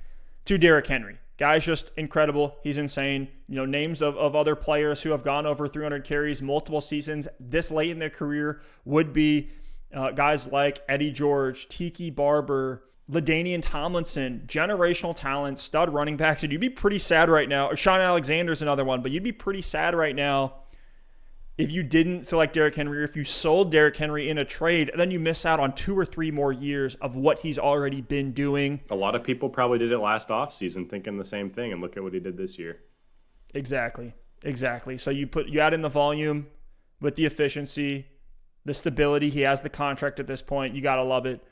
to Derrick Henry. Guy's just incredible. He's insane. Names of other players who have gone over 300 carries multiple seasons this late in their career would be guys like Eddie George, Tiki Barber, LaDainian Tomlinson, generational talent, stud running backs. And you'd be pretty sad right now. Or Sean Alexander's another one, but you'd be pretty sad right now if you didn't select Derrick Henry, or if you sold Derrick Henry in a trade, and then you miss out on 2 or 3 more years of what he's already been doing. A lot of people probably did it last offseason thinking the same thing, and look at what he did this year. Exactly. So you add in the volume with the efficiency, the stability. He has the contract at this point. You got to love it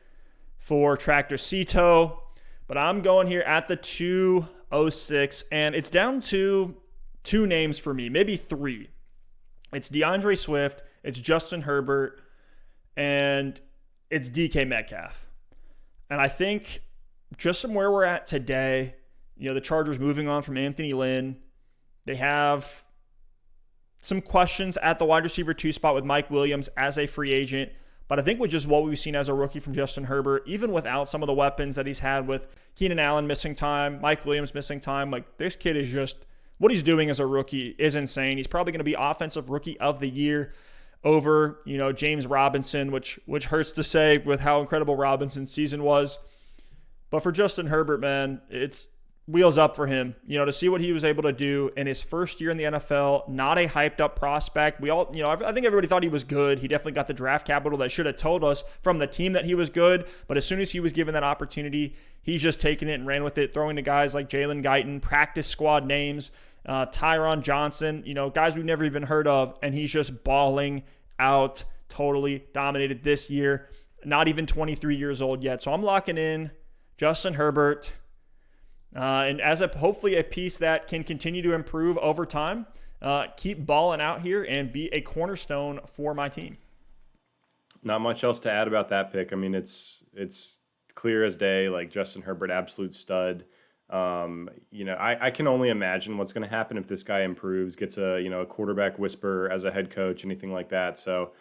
for Tractor Cito. But I'm going here at the 206, and it's down to 2 names for me, maybe 3. It's DeAndre Swift, it's Justin Herbert, and it's DK Metcalf. And I think just from where we're at today, the Chargers moving on from Anthony Lynn, they have some questions at the wide receiver 2 spot with Mike Williams as a free agent. But I think with just what we've seen as a rookie from Justin Herbert, even without some of the weapons that he's had with Keenan Allen missing time, Mike Williams missing time, like this kid is just... what he's doing as a rookie is insane. He's probably going to be offensive rookie of the year over, James Robinson, which hurts to say with how incredible Robinson's season was. But for Justin Herbert, man, it's wheels up for him. To see what he was able to do in his first year in the NFL, not a hyped up prospect. We all, I think everybody thought he was good. He definitely got the draft capital that should have told us from the team that he was good. But as soon as he was given that opportunity, he's just taken it and ran with it, throwing to guys like Jalen Guyton, practice squad names, Tyron Johnson, guys we've never even heard of, and he's just balling out, totally dominated this year, not even 23 years old yet. So I'm locking in Justin Herbert, and as hopefully a piece that can continue to improve over time, keep balling out here and be a cornerstone for my team. Not much else to add about that pick. I mean, it's clear as day, like Justin Herbert, absolute stud. I can only imagine what's going to happen if this guy improves, gets a quarterback whisper as a head coach, anything like that. So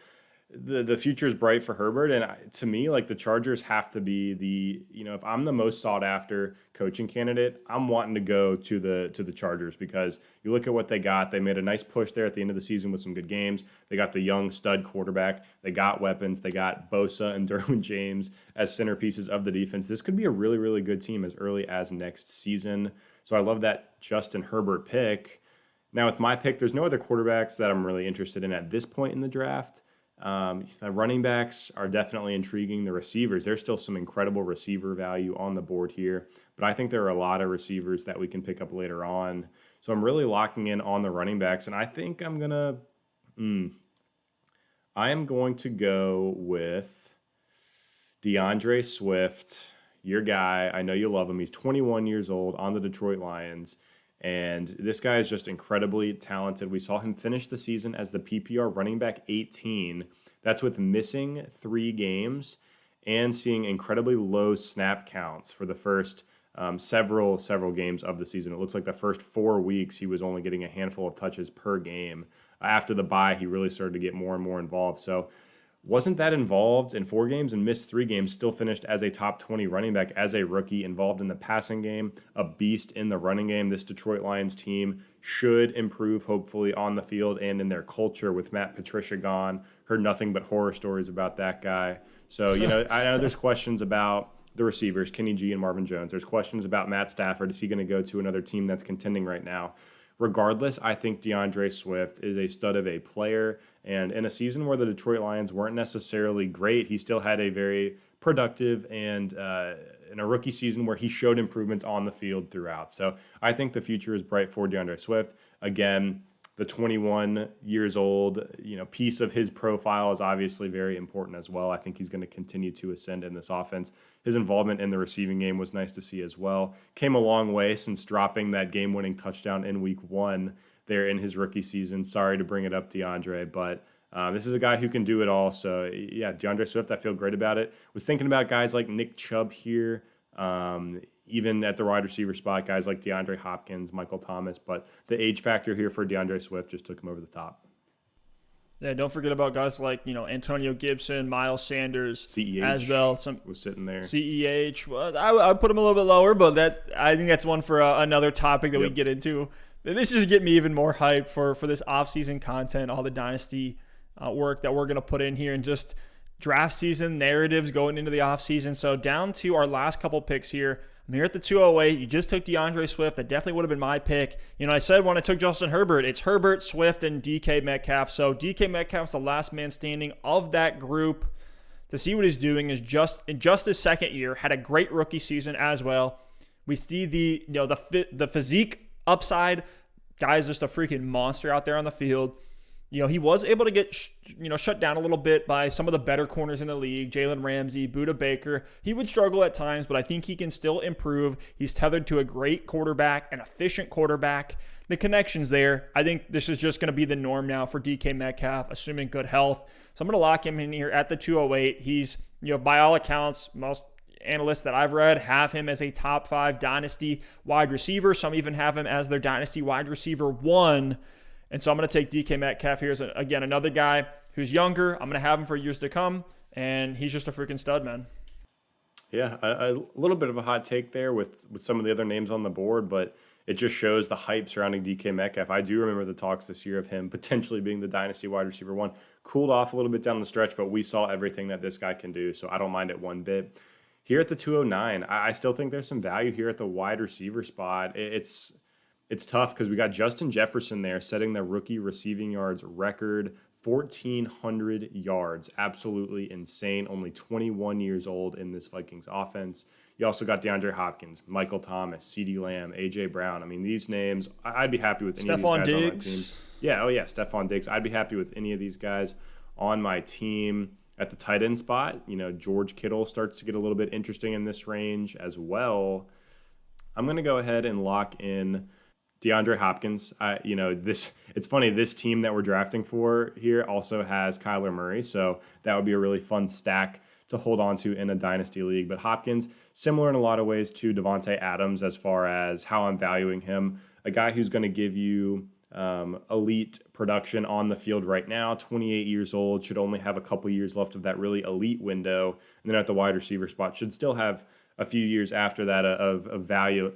the future is bright for Herbert. And to me, like the Chargers have to be if I'm the most sought after coaching candidate, I'm wanting to go to the Chargers, because you look at what they got. They made a nice push there at the end of the season with some good games. They got the young stud quarterback. They got weapons. They got Bosa and Derwin James as centerpieces of the defense. This could be a really, really good team as early as next season. So I love that Justin Herbert pick. Now with my pick, there's no other quarterbacks that I'm really interested in at this point in the draft. The running backs are definitely intriguing. The receivers, there's still some incredible receiver value on the board here, but I think there are a lot of receivers that we can pick up later on. So I'm really locking in on the running backs, and I think I am going to go with DeAndre Swift, your guy. I know you love him. He's 21 years old on the Detroit Lions. And this guy is just incredibly talented. We saw him finish the season as the PPR running back 18. That's with missing 3 games and seeing incredibly low snap counts for the first several games of the season. It looks like the first 4 weeks he was only getting a handful of touches per game. After the bye, he really started to get more and more involved. So wasn't that involved in 4 games and missed 3 games, still finished as a top 20 running back as a rookie, involved in the passing game, a beast in the running game. This Detroit Lions team should improve, hopefully, on the field and in their culture with Matt Patricia gone. Heard nothing but horror stories about that guy. So, I know there's questions about the receivers, Kenny G and Marvin Jones. There's questions about Matt Stafford. Is he going to go to another team that's contending right now? Regardless, I think DeAndre Swift is a stud of a player. And in a season where the Detroit Lions weren't necessarily great, he still had a very productive and in a rookie season where he showed improvements on the field throughout. So I think the future is bright for DeAndre Swift. Again, the 21 years old, piece of his profile is obviously very important as well. I think he's going to continue to ascend in this offense. His involvement in the receiving game was nice to see as well. Came a long way since dropping that game-winning touchdown in week 1 there in his rookie season. Sorry to bring it up, DeAndre, but this is a guy who can do it all. So, yeah, DeAndre Swift, I feel great about it. Was thinking about guys like Nick Chubb here, even at the wide receiver spot, guys like DeAndre Hopkins, Michael Thomas, but the age factor here for DeAndre Swift just took him over the top. Yeah, don't forget about guys like, Antonio Gibson, Miles Sanders, CEH as well. Was sitting there. CEH, well, I would put him a little bit lower, but I think that's one for another topic that we get into. This just get me even more hyped for this offseason content, all the Dynasty work that we're going to put in here, and just draft season narratives going into the offseason. So down to our last couple picks here. I'm here at the 208. You just took DeAndre Swift. That definitely would have been my pick. I said when I took Justin Herbert, it's Herbert, Swift, and DK Metcalf. So DK Metcalf's the last man standing of that group. To see what he's doing is in just his second year, had a great rookie season as well. We see the physique upside. Guy's just a freaking monster out there on the field. He was able to get, shut down a little bit by some of the better corners in the league, Jalen Ramsey, Budda Baker. He would struggle at times, but I think he can still improve. He's tethered to a great quarterback, an efficient quarterback. The connection's there. I think this is just going to be the norm now for DK Metcalf, assuming good health. So I'm going to lock him in here at the 208. He's, by all accounts, most analysts that I've read have him as a top 5 Dynasty wide receiver. Some even have him as their Dynasty wide receiver 1. And so I'm going to take DK Metcalf here as, again, another guy who's younger. I'm going to have him for years to come, and he's just a freaking stud, man. Yeah, a little bit of a hot take there with some of the other names on the board, but it just shows the hype surrounding DK Metcalf. I do remember the talks this year of him potentially being the Dynasty wide receiver 1. Cooled off a little bit down the stretch, but we saw everything that this guy can do, so I don't mind it one bit. Here at the 209, I still think there's some value here at the wide receiver spot. It's tough because we got Justin Jefferson there setting the rookie receiving yards record, 1,400 yards. Absolutely insane. Only 21 years old in this Vikings offense. You also got DeAndre Hopkins, Michael Thomas, CeeDee Lamb, A.J. Brown. I mean, these names, I'd be happy with any of these guys on my team. Yeah, Stephon Diggs. I'd be happy with any of these guys on my team. At the tight end spot, George Kittle starts to get a little bit interesting in this range as well. I'm going to go ahead and lock in DeAndre Hopkins. It's funny, this team that we're drafting for here also has Kyler Murray, so that would be a really fun stack to hold on to in a dynasty league. But Hopkins, similar in a lot of ways to Devante Adams as far as how I'm valuing him, a guy who's going to give you elite production on the field right now, 28 years old, should only have a couple years left of that really elite window, and then at the wide receiver spot should still have a few years after that of value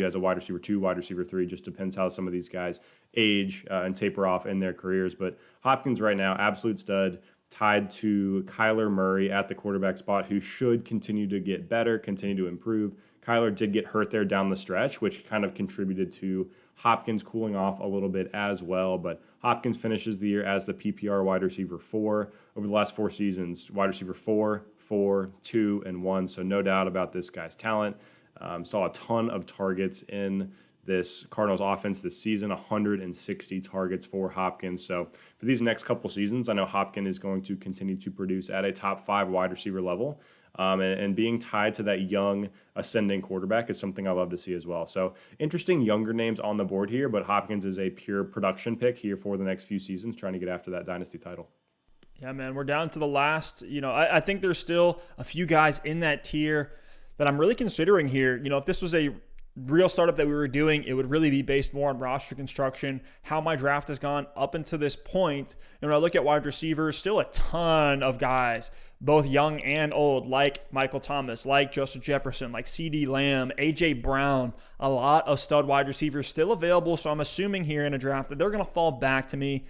as a wide receiver 2, wide receiver 3. Just depends how some of these guys age and taper off in their careers. But Hopkins right now, absolute stud, tied to Kyler Murray at the quarterback spot, who should continue to get better, continue to improve. Kyler did get hurt there down the stretch, which kind of contributed to Hopkins cooling off a little bit as well. But Hopkins finishes the year as the PPR wide receiver 4 over the last 4 seasons, wide receiver 4, 2, and 1. So no doubt about this guy's talent. Saw a ton of targets in this Cardinals offense this season, 160 targets for Hopkins. So for these next couple seasons, I know Hopkins is going to continue to produce at a top 5 wide receiver level. And being tied to that young ascending quarterback is something I love to see as well. So interesting younger names on the board here, but Hopkins is a pure production pick here for the next few seasons, trying to get after that dynasty title. Yeah, man, we're down to the last. I think there's still a few guys in that tier that I'm really considering here. If this was a real startup that we were doing, it would really be based more on roster construction, how my draft has gone up until this point. And when I look at wide receivers, still a ton of guys, both young and old, like Michael Thomas, like Justin Jefferson, like CeeDee Lamb, A.J. Brown, a lot of stud wide receivers still available. So I'm assuming here in a draft that they're going to fall back to me.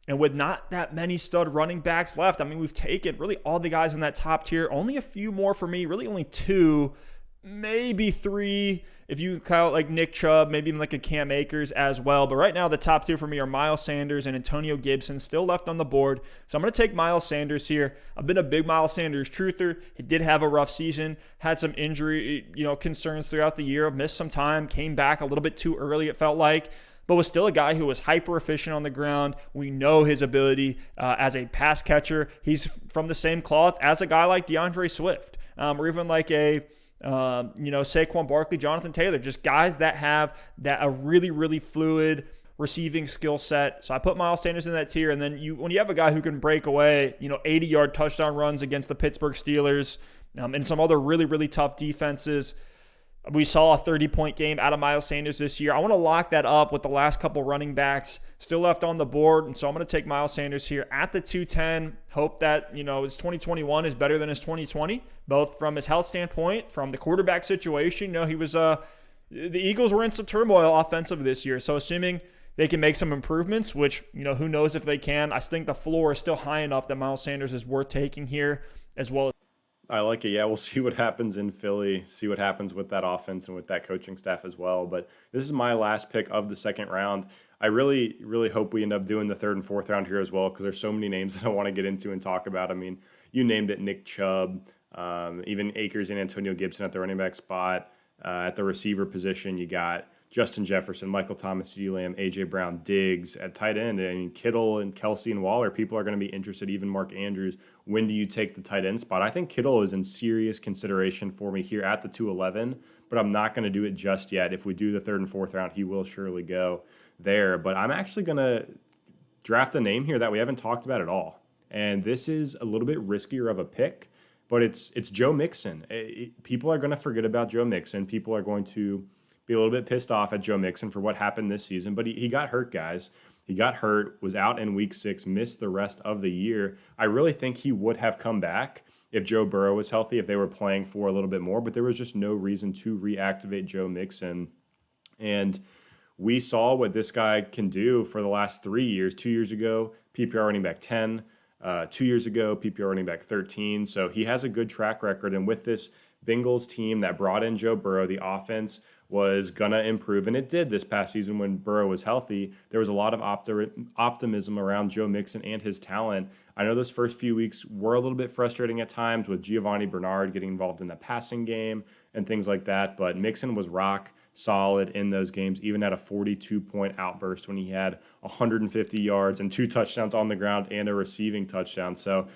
And with not that many stud running backs left, I mean, we've taken really all the guys in that top tier, only a few more for me, really only 2. maybe 3 if you count like Nick Chubb, maybe even like a Cam Akers as well. But right now, the top 2 for me are Miles Sanders and Antonio Gibson, still left on the board. So I'm going to take Miles Sanders here. I've been a big Miles Sanders truther. He did have a rough season, had some injury, concerns throughout the year, missed some time, came back a little bit too early, it felt like, but was still a guy who was hyper efficient on the ground. We know his ability as a pass catcher. He's from the same cloth as a guy like Deandre Swift, or even like a Saquon Barkley, Jonathan Taylor, just guys that have a really, really fluid receiving skill set. So I put Miles Sanders in that tier. And then when you have a guy who can break away, 80-yard touchdown runs against the Pittsburgh Steelers and some other really, really tough defenses. We saw a 30-point game out of Miles Sanders this year. I want to lock that up with the last couple running backs still left on the board. And so I'm going to take Miles Sanders here at the 210. Hope that, his 2021 is better than his 2020, both from his health standpoint, from the quarterback situation. He was the Eagles were in some turmoil offensive this year. So assuming they can make some improvements, which, who knows if they can. I think the floor is still high enough that Miles Sanders is worth taking here as well. I like it. Yeah, we'll see what happens in Philly, see what happens with that offense and with that coaching staff as well. But this is my last pick of the second round. I really, really hope we end up doing the third and fourth round here as well, because there's so many names that I want to get into and talk about. I mean, you named it, Nick Chubb, even Akers and Antonio Gibson at the running back spot. At the receiver position, you got Justin Jefferson, Michael Thomas, CeeDee Lamb, A.J. Brown, Diggs. At tight end, I mean, Kittle and Kelsey and Waller, people are going to be interested, even Mark Andrews. When do you take the tight end spot? I think Kittle is in serious consideration for me here at the 211, but I'm not going to do it just yet. If we do the third and fourth round, he will surely go there. But I'm actually going to draft a name here that we haven't talked about at all. And this is a little bit riskier of a pick, but it's Joe Mixon. People are going to forget about Joe Mixon. People are going to be a little bit pissed off at Joe Mixon for what happened this season, but he got hurt, guys. He got hurt, was out in week 6, missed the rest of the year. I really think he would have come back if Joe Burrow was healthy, if they were playing for a little bit more, but there was just no reason to reactivate Joe Mixon. And we saw what this guy can do for the last 3 years. 2 years ago, PPR running back 10. 2 years ago, PPR running back 13. So he has a good track record. And with this Bengals team that brought in Joe Burrow, the offense was going to improve, and it did this past season when Burrow was healthy. There was a lot of optimism around Joe Mixon and his talent. I know those first few weeks were a little bit frustrating at times with Giovanni Bernard getting involved in the passing game and things like that, but Mixon was rock solid in those games, even at a 42-point outburst when he had 150 yards and 2 touchdowns on the ground and a receiving touchdown. So,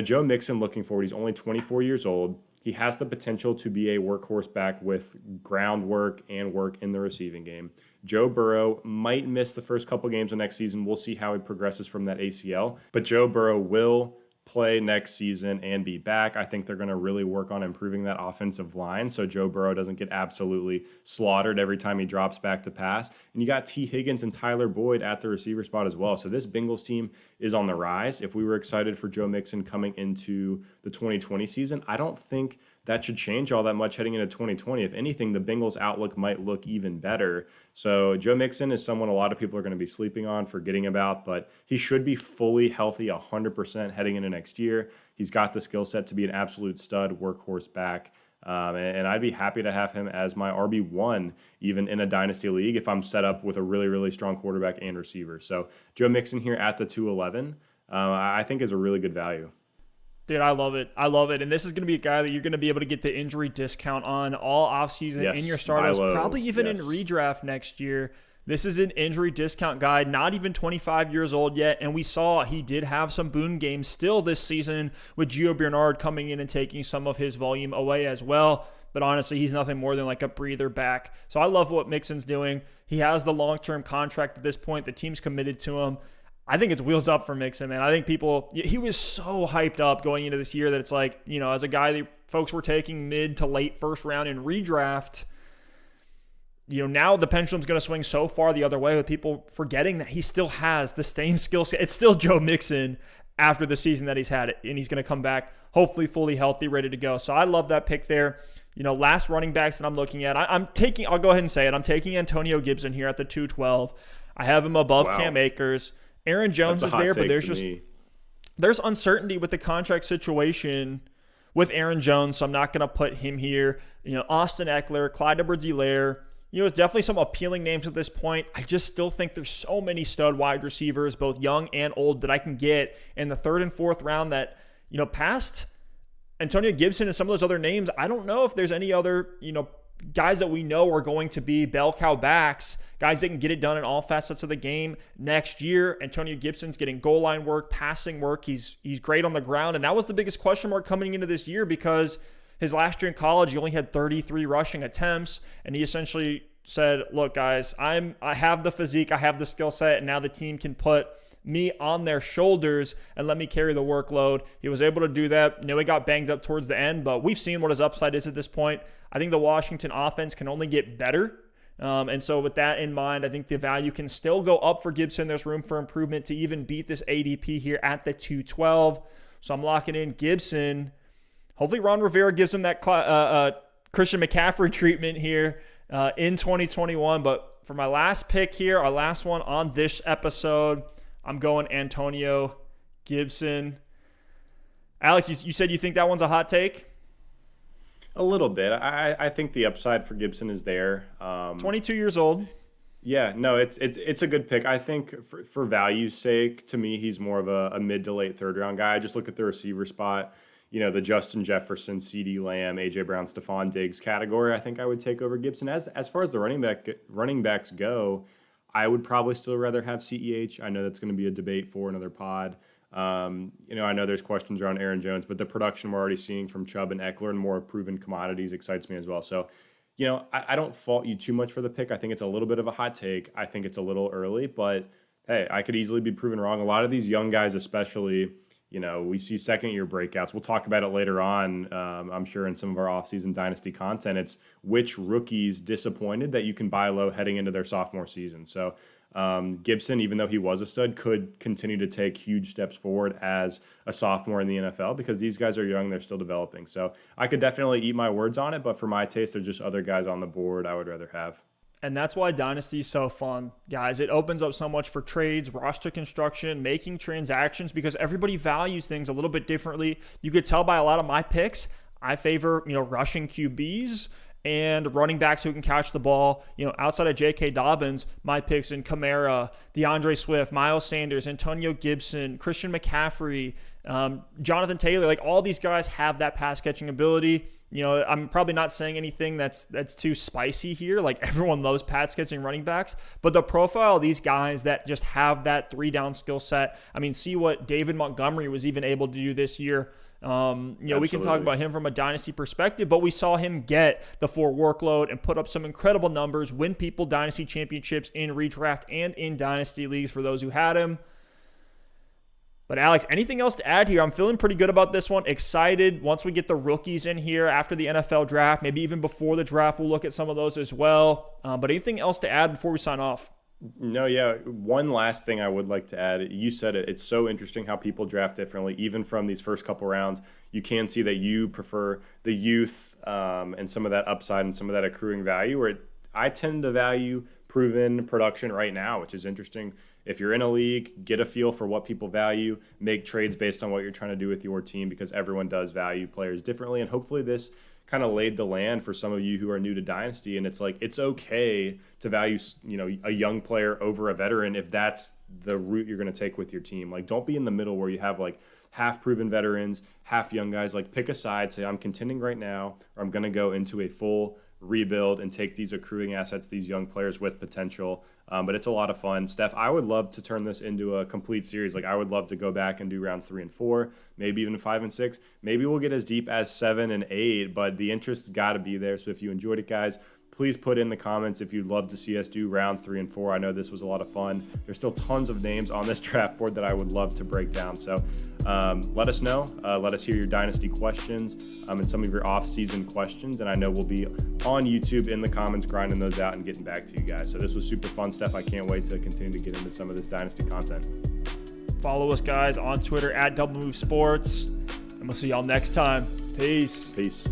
Joe Mixon, looking forward, he's only 24 years old. He has the potential to be a workhorse back with groundwork and work in the receiving game. Joe Burrow might miss the first couple games of next season. We'll see how he progresses from that ACL. But Joe Burrow will play next season and be back. I think they're going to really work on improving that offensive line so Joe Burrow doesn't get absolutely slaughtered every time he drops back to pass. And you got T. Higgins and Tyler Boyd at the receiver spot as well. So this Bengals team is on the rise. If we were excited for Joe Mixon coming into the 2020 season, I don't think that should change all that much heading into 2020. If anything, the Bengals' outlook might look even better. So Joe Mixon is someone a lot of people are going to be sleeping on, forgetting about, but he should be fully healthy 100% heading into next year. He's got the skill set to be an absolute stud workhorse back. And I'd be happy to have him as my RB1, even in a dynasty league, if I'm set up with a really, really strong quarterback and receiver. So Joe Mixon here at the 211, I think is a really good value. Dude, I love it. I love it. And this is going to be a guy that you're going to be able to get the injury discount on all offseason in your startups, probably even in redraft next year. This is an injury discount guy, not even 25 years old yet. And we saw he did have some boon games still this season with Gio Bernard coming in and taking some of his volume away as well. But honestly, he's nothing more than like a breather back. So I love what Mixon's doing. He has the long-term contract at this point. The team's committed to him. I think it's wheels up for Mixon, man. I think he was so hyped up going into this year that it's like, as a guy that folks were taking mid to late first round in redraft, now the pendulum's going to swing so far the other way with people forgetting that he still has the same skill set. It's still Joe Mixon after the season that he's had, and he's going to come back hopefully fully healthy, ready to go. So I love that pick there. Last running backs that I'm looking at, I'll go ahead and say it. I'm taking Antonio Gibson here at the 212. I have him above Cam Akers. Aaron Jones is there, but there's uncertainty with the contract situation with Aaron Jones, so I'm not going to put him here. Austin Eckler, Clyde Edwards-Helaire, there's definitely some appealing names at this point. I just still think there's so many stud wide receivers, both young and old, that I can get in the 3rd and 4th round that, past Antonio Gibson and some of those other names, I don't know if there's any other, guys that we know are going to be bell cow backs, guys that can get it done in all facets of the game next year. Antonio Gibson's getting goal line work, passing work. He's great on the ground, and that was the biggest question mark coming into this year because his last year in college, he only had 33 rushing attempts, and he essentially said, look, guys, I have the physique, I have the skill set, and now the team can put me on their shoulders and let me carry the workload. He was able to do that. He got banged up towards the end, but we've seen what his upside is at this point. I think the Washington offense can only get better. And so with that in mind, I think the value can still go up for Gibson. There's room for improvement to even beat this ADP here at the 212. So I'm locking in Gibson. Hopefully Ron Rivera gives him that Christian McCaffrey treatment here in 2021. But for my last pick here, our last one on this episode, I'm going Antonio Gibson. Alex, you said you think that one's a hot take? A little bit. I think the upside for Gibson is there. 22 years old. Yeah, no, it's a good pick. I think for value's sake, to me, he's more of a mid to late 3rd round guy. I just look at the receiver spot. The Justin Jefferson, CeeDee Lamb, A.J. Brown, Stephon Diggs category, I think I would take over Gibson. As far as the running backs go, I would probably still rather have CEH. I know that's going to be a debate for another pod. I know there's questions around Aaron Jones, but the production we're already seeing from Chubb and Eckler and more proven commodities excites me as well. So, I don't fault you too much for the pick. I think it's a little bit of a hot take. I think it's a little early, but hey, I could easily be proven wrong. A lot of these young guys, especially, we see second-year breakouts. We'll talk about it later on, I'm sure, in some of our offseason Dynasty content. It's which rookies disappointed that you can buy low heading into their sophomore season. So Gibson, even though he was a stud, could continue to take huge steps forward as a sophomore in the NFL because these guys are young. They're still developing. So I could definitely eat my words on it, but for my taste, there's just other guys on the board I would rather have. And that's why Dynasty is so fun, guys. It opens up so much for trades, roster construction, making transactions because everybody values things a little bit differently. You could tell by a lot of my picks, I favor, rushing QBs and running backs who can catch the ball. Outside of J.K. Dobbins, my picks in Kamara, Deandre Swift, Miles Sanders, Antonio Gibson, Christian McCaffrey, Jonathan Taylor, all these guys have that pass catching ability. I'm probably not saying anything that's too spicy here. Everyone loves pass catching running backs, but the profile of these guys that just have that 3-down skill set. I mean, see what David Montgomery was even able to do this year. We can talk about him from a dynasty perspective, but we saw him get the 4 workload and put up some incredible numbers, win people dynasty championships in redraft and in dynasty leagues for those who had him. But Alex, anything else to add here? I'm feeling pretty good about this one. Excited once we get the rookies in here after the NFL draft, maybe even before the draft, we'll look at some of those as well. But anything else to add before we sign off? No, yeah. One last thing I would like to add. You said it. It's so interesting how people draft differently, even from these first couple rounds. You can see that you prefer the youth and some of that upside and some of that accruing value, where I tend to value proven production right now, which is interesting. If you're in a league, get a feel for what people value, make trades based on what you're trying to do with your team because everyone does value players differently. And hopefully this kind of laid the land for some of you who are new to Dynasty. And it's it's okay to value, a young player over a veteran if that's the route you're going to take with your team. Don't be in the middle where you have half proven veterans, half young guys. Pick a side, say I'm contending right now, or I'm going to go into a full rebuild and take these accruing assets, these young players with potential. But it's a lot of fun. Steph, I would love to turn this into a complete series. I would love to go back and do rounds 3 and 4, maybe even 5 and 6. Maybe we'll get as deep as 7 and 8, but the interest's got to be there. So if you enjoyed it, guys, please put in the comments if you'd love to see us do rounds 3 and 4. I know this was a lot of fun. There's still tons of names on this draft board that I would love to break down. So let us know. Let us hear your Dynasty questions and some of your off-season questions. And I know we'll be on YouTube in the comments grinding those out and getting back to you guys. So this was super fun stuff. I can't wait to continue to get into some of this Dynasty content. Follow us, guys, on Twitter at Double Move Sports. And we'll see y'all next time. Peace. Peace.